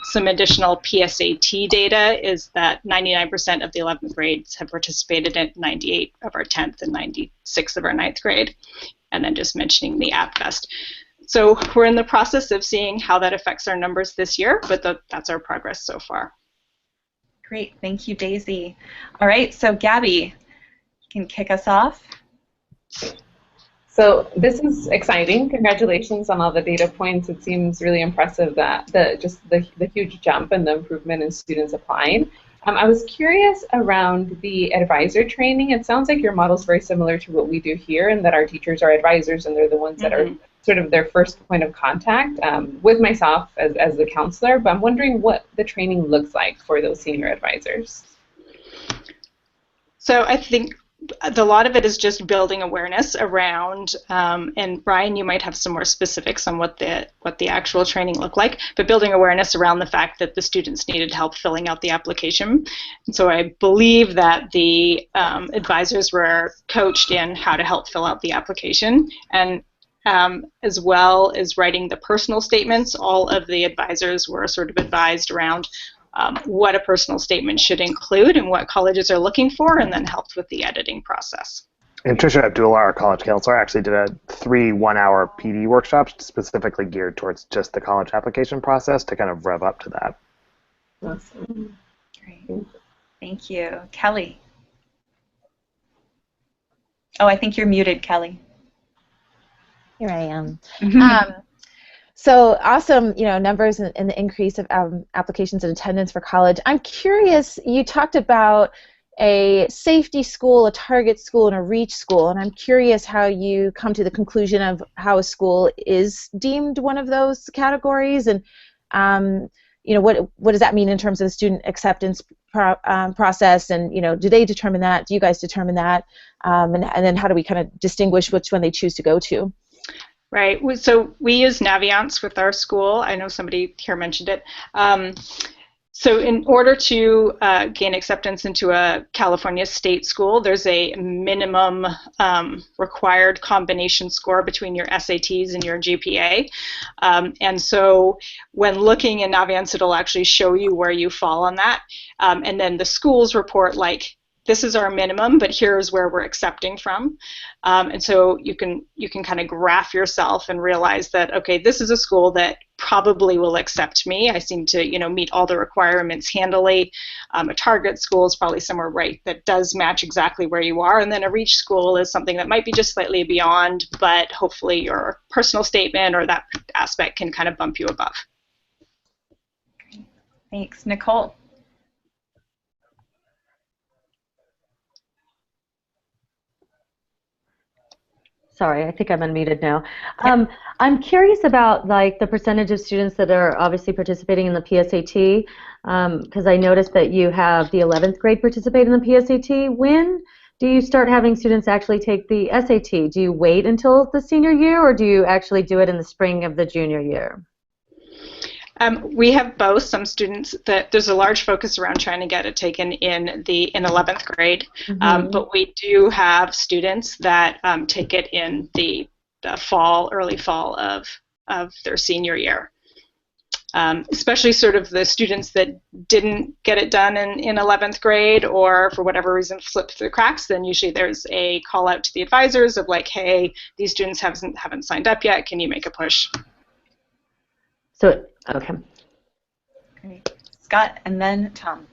Some additional PSAT data is that 99% of the 11th grades have participated in 98 of our 10th and 96 of our 9th grade. And then just mentioning the App Fest. So we're in the process of seeing how that affects our numbers this year, but that's our progress so far. Great, thank you, Daisy. All right, so Gabby, can kick us off. So this is exciting. Congratulations on all the data points. It seems really impressive that the huge jump and the improvement in students applying. I was curious around the advisor training. It sounds like your model is very similar to what we do here, and that our teachers are advisors and they're the ones that are sort of their first point of contact with myself as the counselor. But I'm wondering what the training looks like for those senior advisors. So I think a lot of it is just building awareness around, and Brian, you might have some more specifics on what the actual training looked like, but building awareness around the fact that the students needed help filling out the application. And so I believe that the advisors were coached in how to help fill out the application, and as well as writing the personal statements. All of the advisors were sort of advised around what a personal statement should include and what colleges are looking for, and then helped with the editing process. And Tricia Abdullah, our college counselor, actually did 3 one-hour PD workshops specifically geared towards just the college application process to kind of rev up to that. Awesome. Great. Thank you. Kelly. Oh, I think you're muted, Kelly. Here I am. So awesome, numbers in the increase of applications and attendance for college. I'm curious, you talked about a safety school, a target school, and a reach school, and I'm curious how you come to the conclusion of how a school is deemed one of those categories, and what does that mean in terms of the student acceptance process, and do they determine that? Do you guys determine that? And then how do we kind of distinguish which one they choose to go to? Right. So we use Naviance with our school. I know somebody here mentioned it. So in order to gain acceptance into a California state school, there's a minimum required combination score between your SATs and your GPA. And so when looking in Naviance, it'll actually show you where you fall on that. And then the schools report this is our minimum, but here's where we're accepting from. And so you can kind of graph yourself and realize that, okay, this is a school that probably will accept me. I seem to, meet all the requirements handily. A target school is probably somewhere right that does match exactly where you are, and then a reach school is something that might be just slightly beyond, but hopefully your personal statement or that aspect can kind of bump you above. Thanks. Nicole? Sorry, I think I'm unmuted now. I'm curious about the percentage of students that are obviously participating in the PSAT, because I noticed that you have the 11th grade participate in the PSAT. When do you start having students actually take the SAT? Do you wait until the senior year, or do you actually do it in the spring of the junior year? We have both. Some students that there's a large focus around trying to get it taken in 11th grade, but we do have students that take it in the early fall of their senior year. Especially sort of the students that didn't get it done in 11th grade, or for whatever reason slipped through the cracks, then usually there's a call out to the advisors of like, hey, these students haven't signed up yet, can you make a push? So, okay. Great. Scott, and then Tom.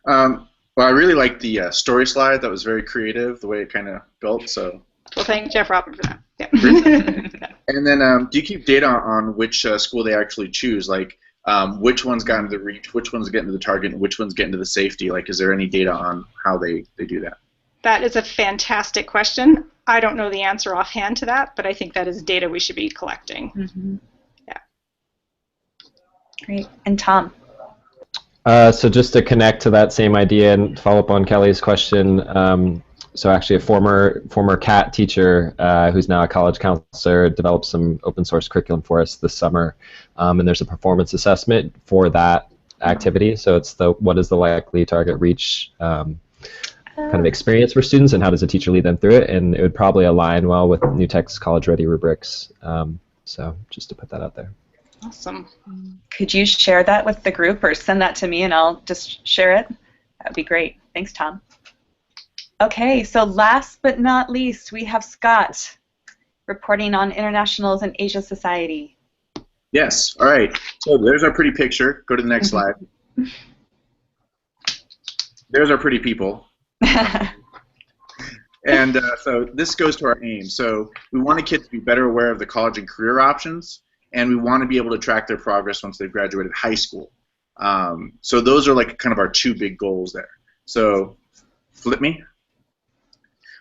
Well, I really liked the story slide. That was very creative, the way it kind of built. So. Well, thank Jeff Robert for that. Yeah. And then, do you keep data on which school they actually choose? Like, which one's gotten to the reach, which one's getting to the target, and which one's getting to the safety? Like, is there any data on how they do that? That is a fantastic question. I don't know the answer offhand to that, but I think that is data we should be collecting. Mm-hmm. Yeah. Great. And Tom? So just to connect to that same idea and follow up on Kelly's question, so actually a former CAT teacher who's now a college counselor developed some open source curriculum for us this summer, and there's a performance assessment for that activity. So it's what is the likely target reach kind of experience for students, and how does a teacher lead them through it, and it would probably align well with New Tech's College Ready rubrics. So just to put that out there. Awesome. Could you share that with the group, or send that to me and I'll just share it? That would be great. Thanks, Tom. Okay, so last but not least, we have Scott reporting on Internationals and Asia Society. Yes, all right. So there's our pretty picture. Go to the next slide. There's our pretty people. And so this goes to our aim. So we want the kids to be better aware of the college and career options, and we want to be able to track their progress once they've graduated high school. So those are like kind of our two big goals there. So flip me.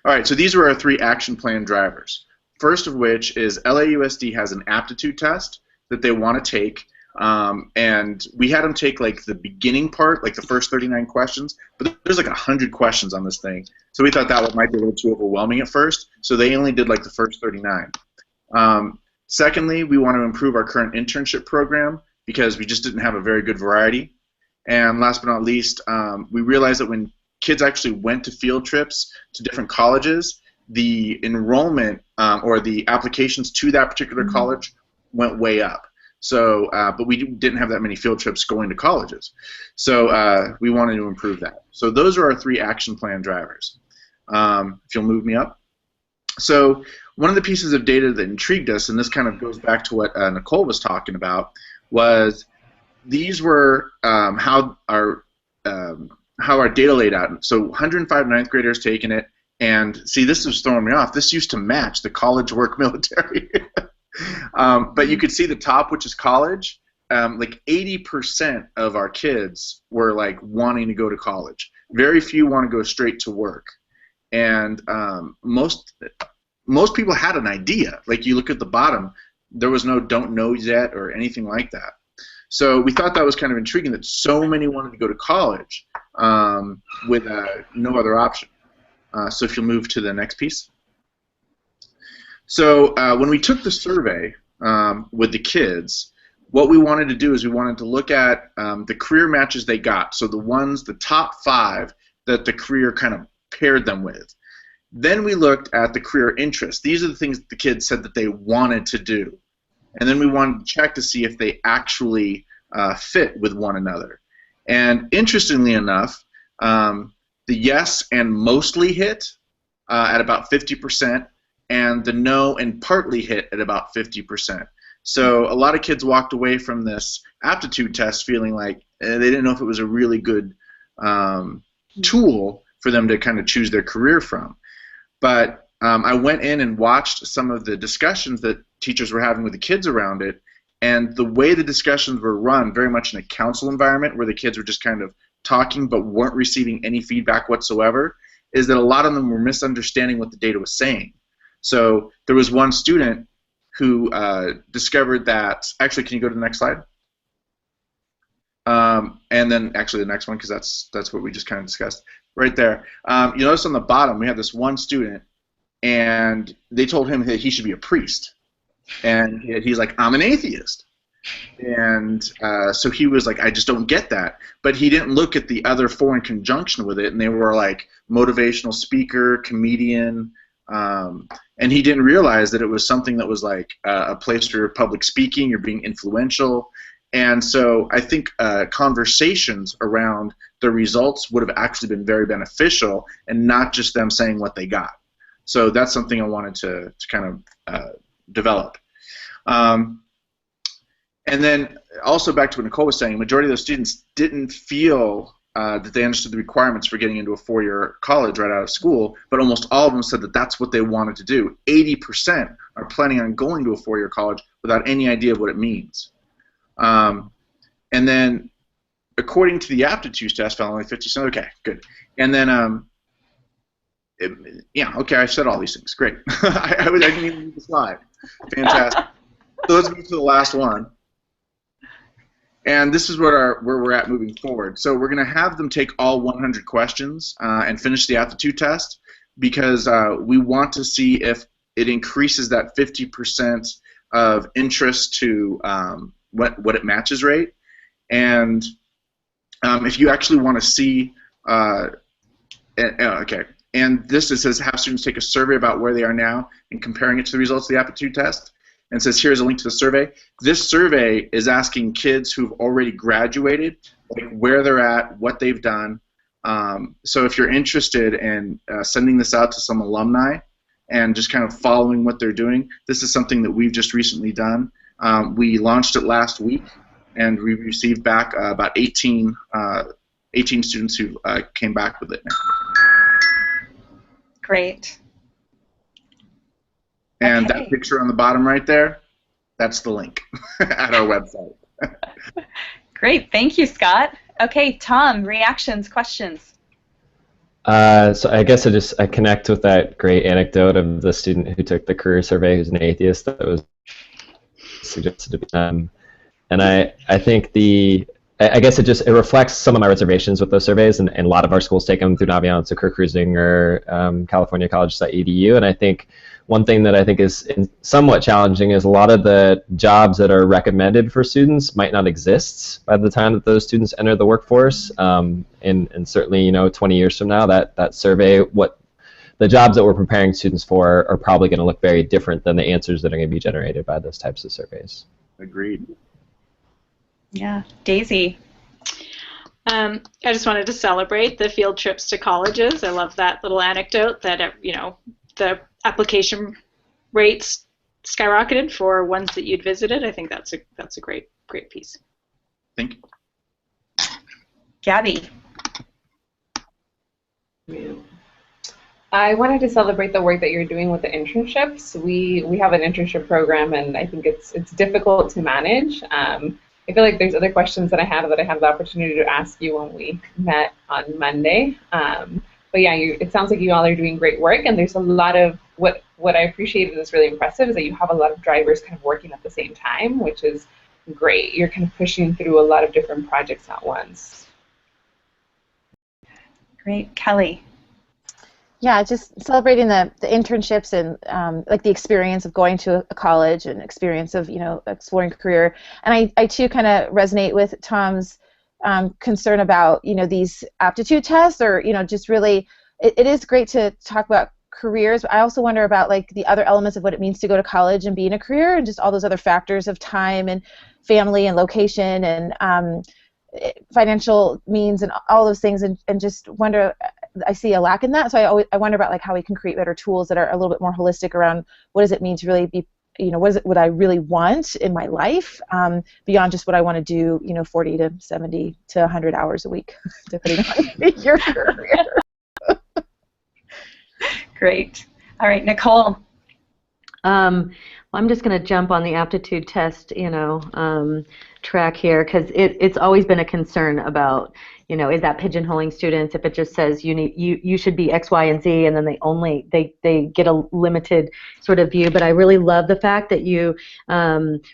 All right, so these are our three action plan drivers. First of which is LAUSD has an aptitude test that they want to take, and we had them take like the beginning part, like the first 39 questions, but there's like 100 questions on this thing. So we thought that might be a little too overwhelming at first, so they only did like the first 39. Secondly, we want to improve our current internship program because we just didn't have a very good variety. And last but not least, we realized that when kids actually went to field trips to different colleges, the enrollment or the applications to that particular college went way up. So, but we didn't have that many field trips going to colleges. So we wanted to improve that. So those are our three action plan drivers. If you'll move me up. So one of the pieces of data that intrigued us, and this kind of goes back to what Nicole was talking about, was these were how our data laid out. So 105 ninth graders taking it, and see, this was throwing me off. This used to match the college work military. But you could see the top, which is college. Like 80% of our kids were like wanting to go to college. Very few want to go straight to work. And most people had an idea. Like you look at the bottom, there was no don't know yet or anything like that. So we thought that was kind of intriguing that so many wanted to go to college with no other option. So if you'll move to the next piece. So when we took the survey with the kids, what we wanted to do is we wanted to look at the career matches they got. So the top 5 that the career kind of paired them with. Then we looked at the career interests. These are the things that the kids said that they wanted to do. And then we wanted to check to see if they actually fit with one another. And interestingly enough, the yes and mostly hit at about 50%, and the no and partly hit at about 50%. So a lot of kids walked away from this aptitude test feeling like they didn't know if it was a really good tool for them to kind of choose their career from. But I went in and watched some of the discussions that teachers were having with the kids around it, and the way the discussions were run, very much in a council environment where the kids were just kind of talking but weren't receiving any feedback whatsoever, is that a lot of them were misunderstanding what the data was saying. So there was one student who discovered that, actually, can you go to the next slide? And then actually the next one, because that's what we just kind of discussed. Right there. You notice on the bottom we have this one student, and they told him that he should be a priest. And he's like, I'm an atheist. And so he was like, I just don't get that. But he didn't look at the other four in conjunction with it, and they were like motivational speaker, comedian, and he didn't realize that it was something that was like a place for public speaking, you're being influential. And so I think conversations around the results would have actually been very beneficial, and not just them saying what they got. So that's something I wanted to kind of develop. And then also back to what Nicole was saying, the majority of those students didn't feel that they understood the requirements for getting into a four-year college right out of school, but almost all of them said that that's what they wanted to do. 80% are planning on going to a four-year college without any idea of what it means. And then according to the aptitude test, found only 50%. Okay, good. And then, yeah, okay, I said all these things. Great. I didn't even read the slide. Fantastic. So let's move to the last one. And this is where we're at moving forward. So we're going to have them take all 100 questions and finish the aptitude test, because we want to see if it increases that 50% of interest to what it matches rate. And if you actually want to see, okay, and this it says have students take a survey about where they are now and comparing it to the results of the aptitude test. And it says here's a link to the survey. This survey is asking kids who've already graduated, like where they're at, what they've done. So if you're interested in sending this out to some alumni and just kind of following what they're doing, this is something that we've just recently done. We launched it last week, and we received back about 18 students who came back with it now. Great. And okay. That picture on the bottom right there, that's the link at our website. Great, thank you, Scott. Okay, Tom, reactions, questions? So I guess I connect with that great anecdote of the student who took the career survey who's an atheist that was suggested to be done. And I think I guess it reflects some of my reservations with those surveys, and a lot of our schools take them through Naviance or Career Cruising or CaliforniaColleges.edu. And I think one thing that I think is somewhat challenging is a lot of the jobs that are recommended for students might not exist by the time that those students enter the workforce. And certainly, 20 years from now, that survey, what the jobs that we're preparing students for are probably going to look very different than the answers that are going to be generated by those types of surveys. Agreed. Yeah, Daisy. I just wanted to celebrate the field trips to colleges. I love that little anecdote that the application rates skyrocketed for ones that you'd visited. I think that's a great piece. Thank you. Gabby. I wanted to celebrate the work that you're doing with the internships. We have an internship program, and I think it's difficult to manage. I feel like there's other questions that I have the opportunity to ask you when we met on Monday. But yeah, it sounds like you all are doing great work, and there's a lot of what I appreciated is really impressive is that you have a lot of drivers kind of working at the same time, which is great. You're kind of pushing through a lot of different projects at once. Great. Kelly. Yeah, just celebrating the internships and like the experience of going to a college and experience of exploring a career. And I too kind of resonate with Tom's concern about these aptitude tests, or just really it is great to talk about careers, but I also wonder about like the other elements of what it means to go to college and be in a career, and just all those other factors of time and family and location and financial means and all those things, and just wonder I see a lack in that. So I wonder about like how we can create better tools that are a little bit more holistic around what does it mean to really be, what is it, what I really want in my life, beyond just what I want to do, 40 to 70 to 100 hours a week, depending on your career. Great. All right, Nicole. I'm just going to jump on the aptitude test, track here, because it's always been a concern about, is that pigeonholing students if it just says you should be X, Y, and Z, and then they get a limited sort of view. But I really love the fact that you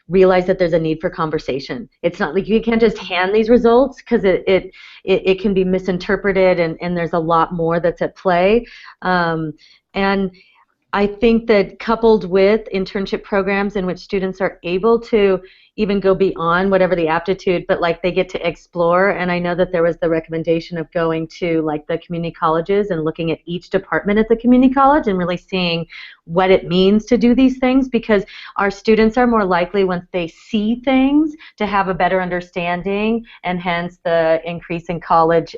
realize that there's a need for conversation. It's not like you can't just hand these results, because it can be misinterpreted, and there's a lot more that's at play. And I think that coupled with internship programs in which students are able to even go beyond whatever the aptitude, but like they get to explore, and I know that there was the recommendation of going to like the community colleges and looking at each department at the community college and really seeing what it means to do these things, because our students are more likely, once they see things, to have a better understanding, and hence the increase in college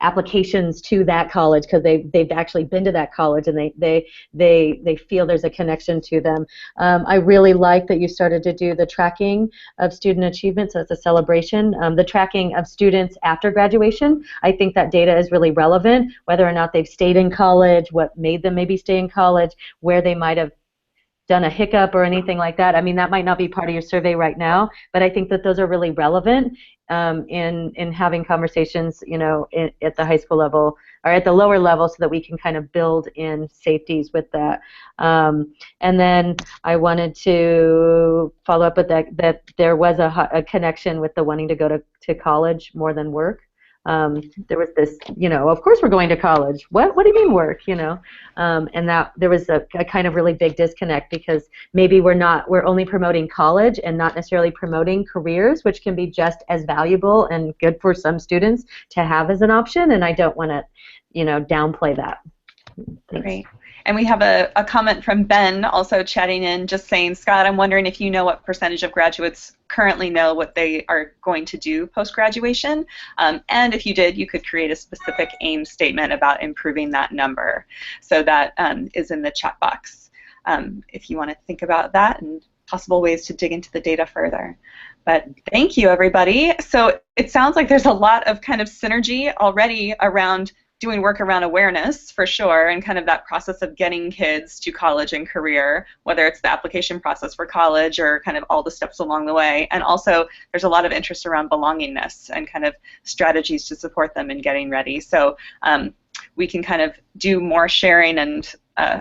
applications to that college, because they've actually been to that college, and they feel there's a connection to them. I really like that you started to do the tracking of student achievement, so it's a celebration. The tracking of students after graduation, I think that data is really relevant, whether or not they've stayed in college, what made them maybe stay in college, where they might have done a hiccup or anything like that. I mean, that might not be part of your survey right now, but I think that those are really relevant in having conversations, at the high school level or at the lower level, so that we can kind of build in safeties with that. And then I wanted to follow up with that there was a connection with the wanting to go to college more than work. There was this, of course we're going to college. What do you mean work? And that there was a kind of really big disconnect, because maybe we're only promoting college and not necessarily promoting careers, which can be just as valuable and good for some students to have as an option. And I don't want to, downplay that. Thanks. Great. And we have a comment from Ben also chatting in, just saying, Scott, I'm wondering if you know what percentage of graduates currently know what they are going to do post-graduation. And if you did, you could create a specific aim statement about improving that number. So that is in the chat box if you want to think about that and possible ways to dig into the data further. But thank you, everybody. So it sounds like there's a lot of kind of synergy already around doing work around awareness, for sure, and kind of that process of getting kids to college and career, whether it's the application process for college or kind of all the steps along the way. And also, there's a lot of interest around belongingness and kind of strategies to support them in getting ready. So we can kind of do more sharing, and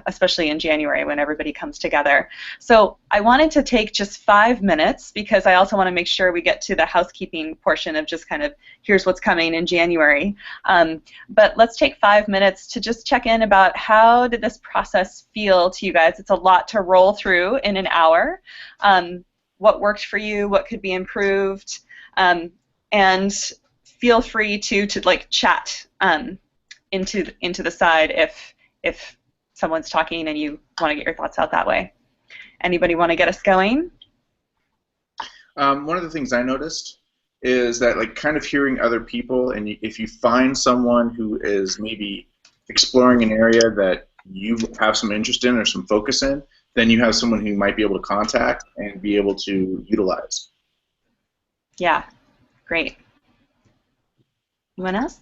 especially in January when everybody comes together. So I wanted to take just 5 minutes, because I also want to make sure we get to the housekeeping portion of just kind of here's what's coming in January. But let's take 5 minutes to just check in about how did this process feel to you guys. It's a lot to roll through in an hour. What worked for you? What could be improved? And feel free to like chat into the side if someone's talking and you want to get your thoughts out that way. Anybody want to get us going? One of the things I noticed is that, like, kind of hearing other people, and if you find someone who is maybe exploring an area that you have some interest in or some focus in, then you have someone who you might be able to contact and be able to utilize. Yeah, great. Anyone else?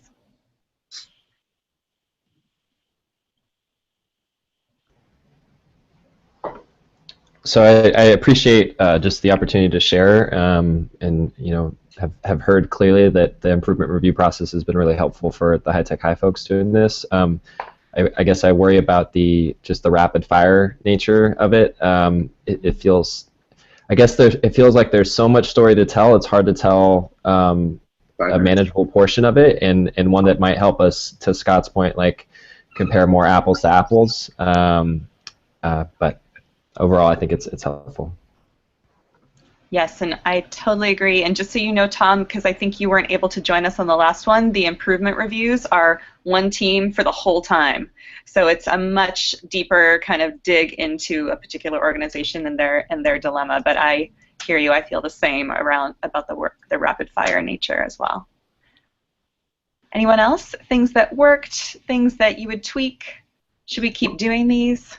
So I appreciate just the opportunity to share, and have heard clearly that the improvement review process has been really helpful for the high-tech high folks doing this. I guess I worry about just the rapid fire nature of it. It feels, I guess it feels like there's so much story to tell. It's hard to tell a manageable portion of it, and one that might help us, to Scott's point, like compare more apples to apples. But overall, I think it's helpful. Yes, and I totally agree. And just so you know, Tom, because I think you weren't able to join us on the last one, the improvement reviews are one team for the whole time. So it's a much deeper kind of dig into a particular organization and their dilemma. But I hear you. I feel the same about the rapid fire nature as well. Anyone else? Things that worked, things that you would tweak? Should we keep doing these?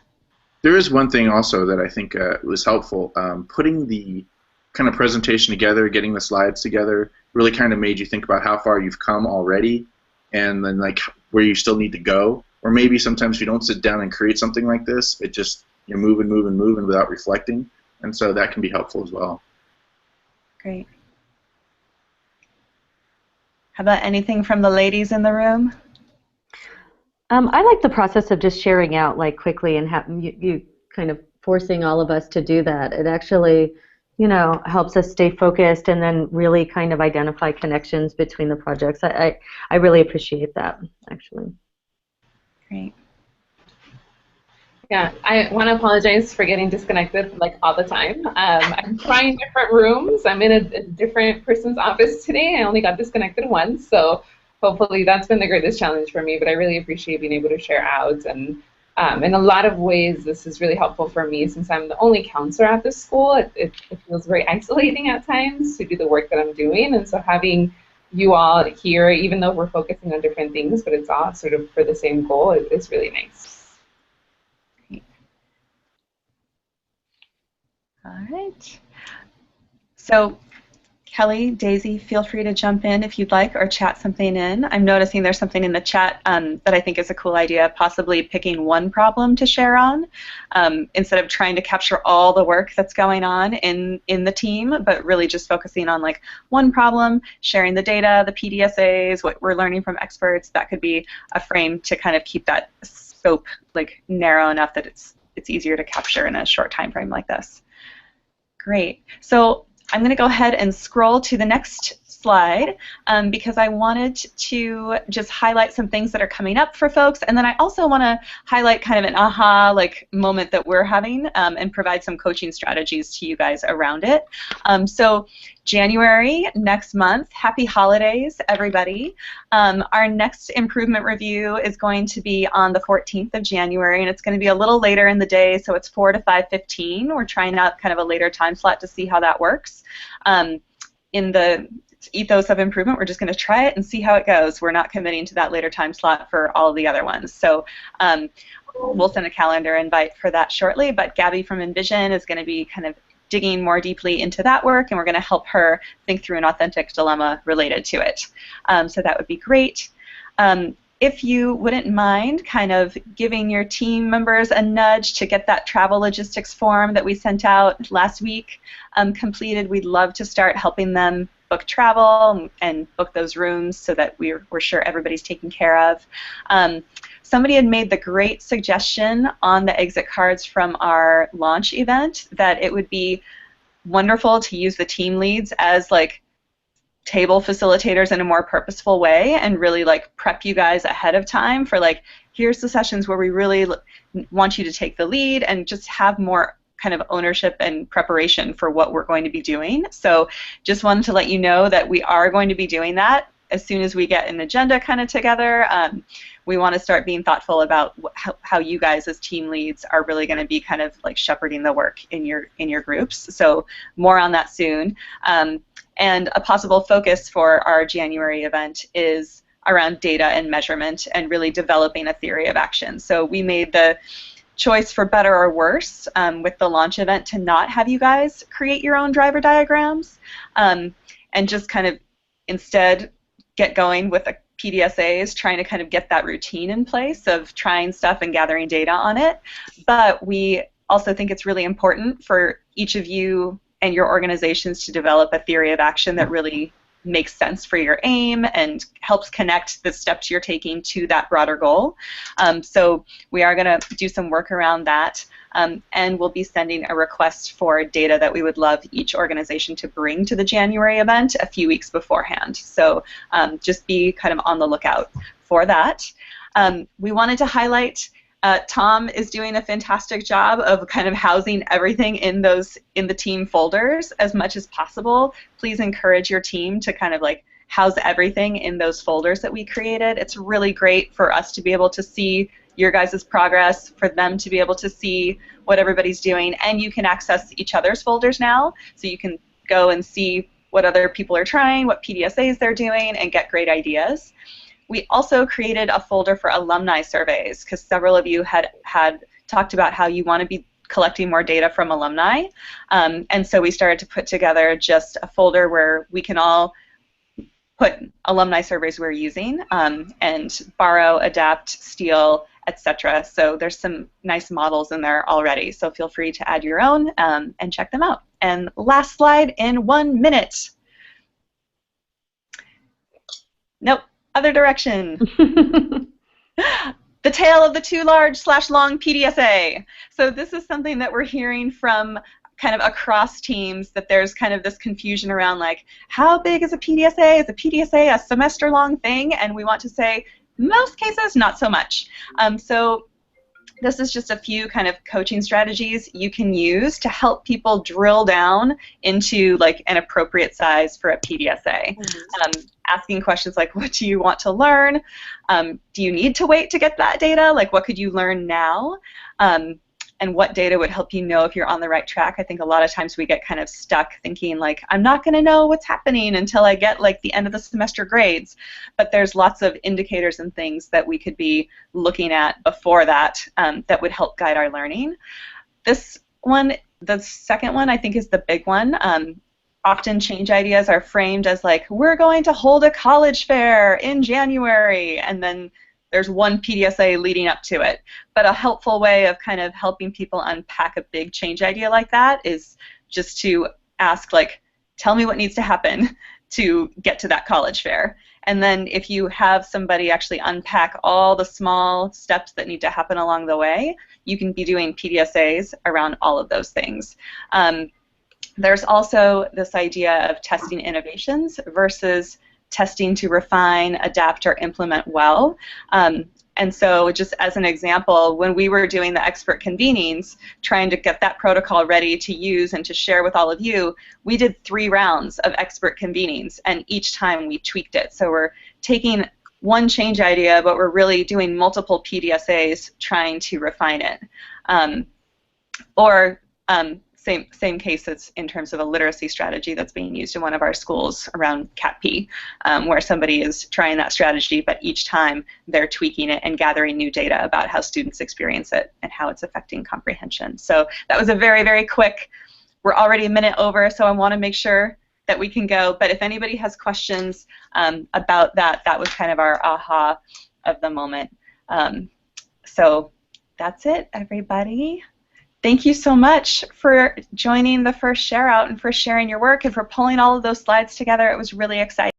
There is one thing also that I think was helpful. Putting the kind of presentation together, getting the slides together, really kind of made you think about how far you've come already, and then like where you still need to go. Or maybe sometimes if you don't sit down and create something like this, it just you're moving without reflecting, and so that can be helpful as well. Great. How about anything from the ladies in the room? I like the process of just sharing out like quickly and you kind of forcing all of us to do that. It actually, you know, helps us stay focused and then really kind of identify connections between the projects. I really appreciate that, actually. Great. Yeah, I want to apologize for getting disconnected like all the time. I'm trying different rooms. I'm in a different person's office today. I only got disconnected once, so hopefully that's been the greatest challenge for me. But I really appreciate being able to share out, and in a lot of ways, this is really helpful for me since I'm the only counselor at this school. It feels very isolating at times to do the work that I'm doing, and so having you all here, even though we're focusing on different things, but it's all sort of for the same goal, is really nice. All right. So, Kelly, Daisy, feel free to jump in if you'd like or chat something in. I'm noticing there's something in the chat that I think is a cool idea, possibly picking one problem to share on instead of trying to capture all the work that's going on in the team, but really just focusing on like one problem, sharing the data, the PDSAs, what we're learning from experts. That could be a frame to kind of keep that scope like narrow enough that it's easier to capture in a short time frame like this. Great. So I'm going to go ahead and scroll to the next slide because I wanted to just highlight some things that are coming up for folks, and then I also want to highlight kind of an aha like moment that we're having and provide some coaching strategies to you guys around it. So January, next month, happy holidays, everybody. Our next improvement review is going to be on the 14th of January, and it's going to be a little later in the day, so it's 4 to 5:15. We're trying out kind of a later time slot to see how that works. In the ethos of improvement, we're just going to try it and see how it goes. We're not committing to that later time slot for all of the other ones. So we'll send a calendar invite for that shortly, but Gabby from Envision is going to be kind of digging more deeply into that work, and we're going to help her think through an authentic dilemma related to it. So that would be great. If you wouldn't mind kind of giving your team members a nudge to get that travel logistics form that we sent out last week completed, we'd love to start helping them book travel and book those rooms so that we're sure everybody's taken care of. Somebody had made the great suggestion on the exit cards from our launch event that it would be wonderful to use the team leads as like table facilitators in a more purposeful way and really like prep you guys ahead of time for like, here's the sessions where we really want you to take the lead and just have more kind of ownership and preparation for what we're going to be doing. So just wanted to let you know that we are going to be doing that as soon as we get an agenda kind of together. We want to start being thoughtful about how you guys as team leads are really going to be kind of like shepherding the work in your groups. So more on that soon. And a possible focus for our January event is around data and measurement and really developing a theory of action. So we made the choice, for better or worse, with the launch event to not have you guys create your own driver diagrams and just kind of instead get going with the PDSAs, trying to kind of get that routine in place of trying stuff and gathering data on it. But we also think it's really important for each of you and your organizations to develop a theory of action that really makes sense for your aim and helps connect the steps you're taking to that broader goal. So we are going to do some work around that, and we'll be sending a request for data that we would love each organization to bring to the January event a few weeks beforehand. So just be kind of on the lookout for that. We wanted to highlight Tom is doing a fantastic job of kind of housing everything in the team folders as much as possible. Please encourage your team to kind of like house everything in those folders that we created. It's really great for us to be able to see your guys' progress, for them to be able to see what everybody's doing, and you can access each other's folders now, so you can go and see what other people are trying, what PDSAs they're doing, and get great ideas. We also created a folder for alumni surveys because several of you had talked about how you want to be collecting more data from alumni, and so we started to put together just a folder where we can all put alumni surveys we're using and borrow, adapt, steal, etc. So there's some nice models in there already, so feel free to add your own and check them out. And last slide in 1 minute. Nope, other direction. The tale of the too large/long PDSA. So this is something that we're hearing from kind of across teams, that there's kind of this confusion around like, how big is a PDSA? Is a PDSA a semester-long thing? And we want to say, most cases, not so much. So this is just a few kind of coaching strategies you can use to help people drill down into like an appropriate size for a PDSA. Asking questions like, what do you want to learn? Do you need to wait to get that data? Like, what could you learn now? And what data would help you know if you're on the right track? I think a lot of times we get kind of stuck thinking like, I'm not going to know what's happening until I get like the end of the semester grades. But there's lots of indicators and things that we could be looking at before that that would help guide our learning. This one, the second one, I think is the big one. Often change ideas are framed as like, we're going to hold a college fair in January, and then there's one PDSA leading up to it. But a helpful way of kind of helping people unpack a big change idea like that is just to ask, like, tell me what needs to happen to get to that college fair. And then if you have somebody actually unpack all the small steps that need to happen along the way, you can be doing PDSAs around all of those things. There's also this idea of testing innovations versus testing to refine, adapt, or implement well. And so just as an example, when we were doing the expert convenings, trying to get that protocol ready to use and to share with all of you, we did 3 rounds of expert convenings, and each time we tweaked it. So we're taking one change idea, but we're really doing multiple PDSAs trying to refine it. Same case as in terms of a literacy strategy that's being used in one of our schools around CAP-P, where somebody is trying that strategy, but each time they're tweaking it and gathering new data about how students experience it and how it's affecting comprehension. So that was a very, very quick, we're already a minute over, so I want to make sure that we can go. But if anybody has questions about that, that was kind of our aha of the moment. So that's it, everybody. Thank you so much for joining the first share out and for sharing your work and for pulling all of those slides together. It was really exciting.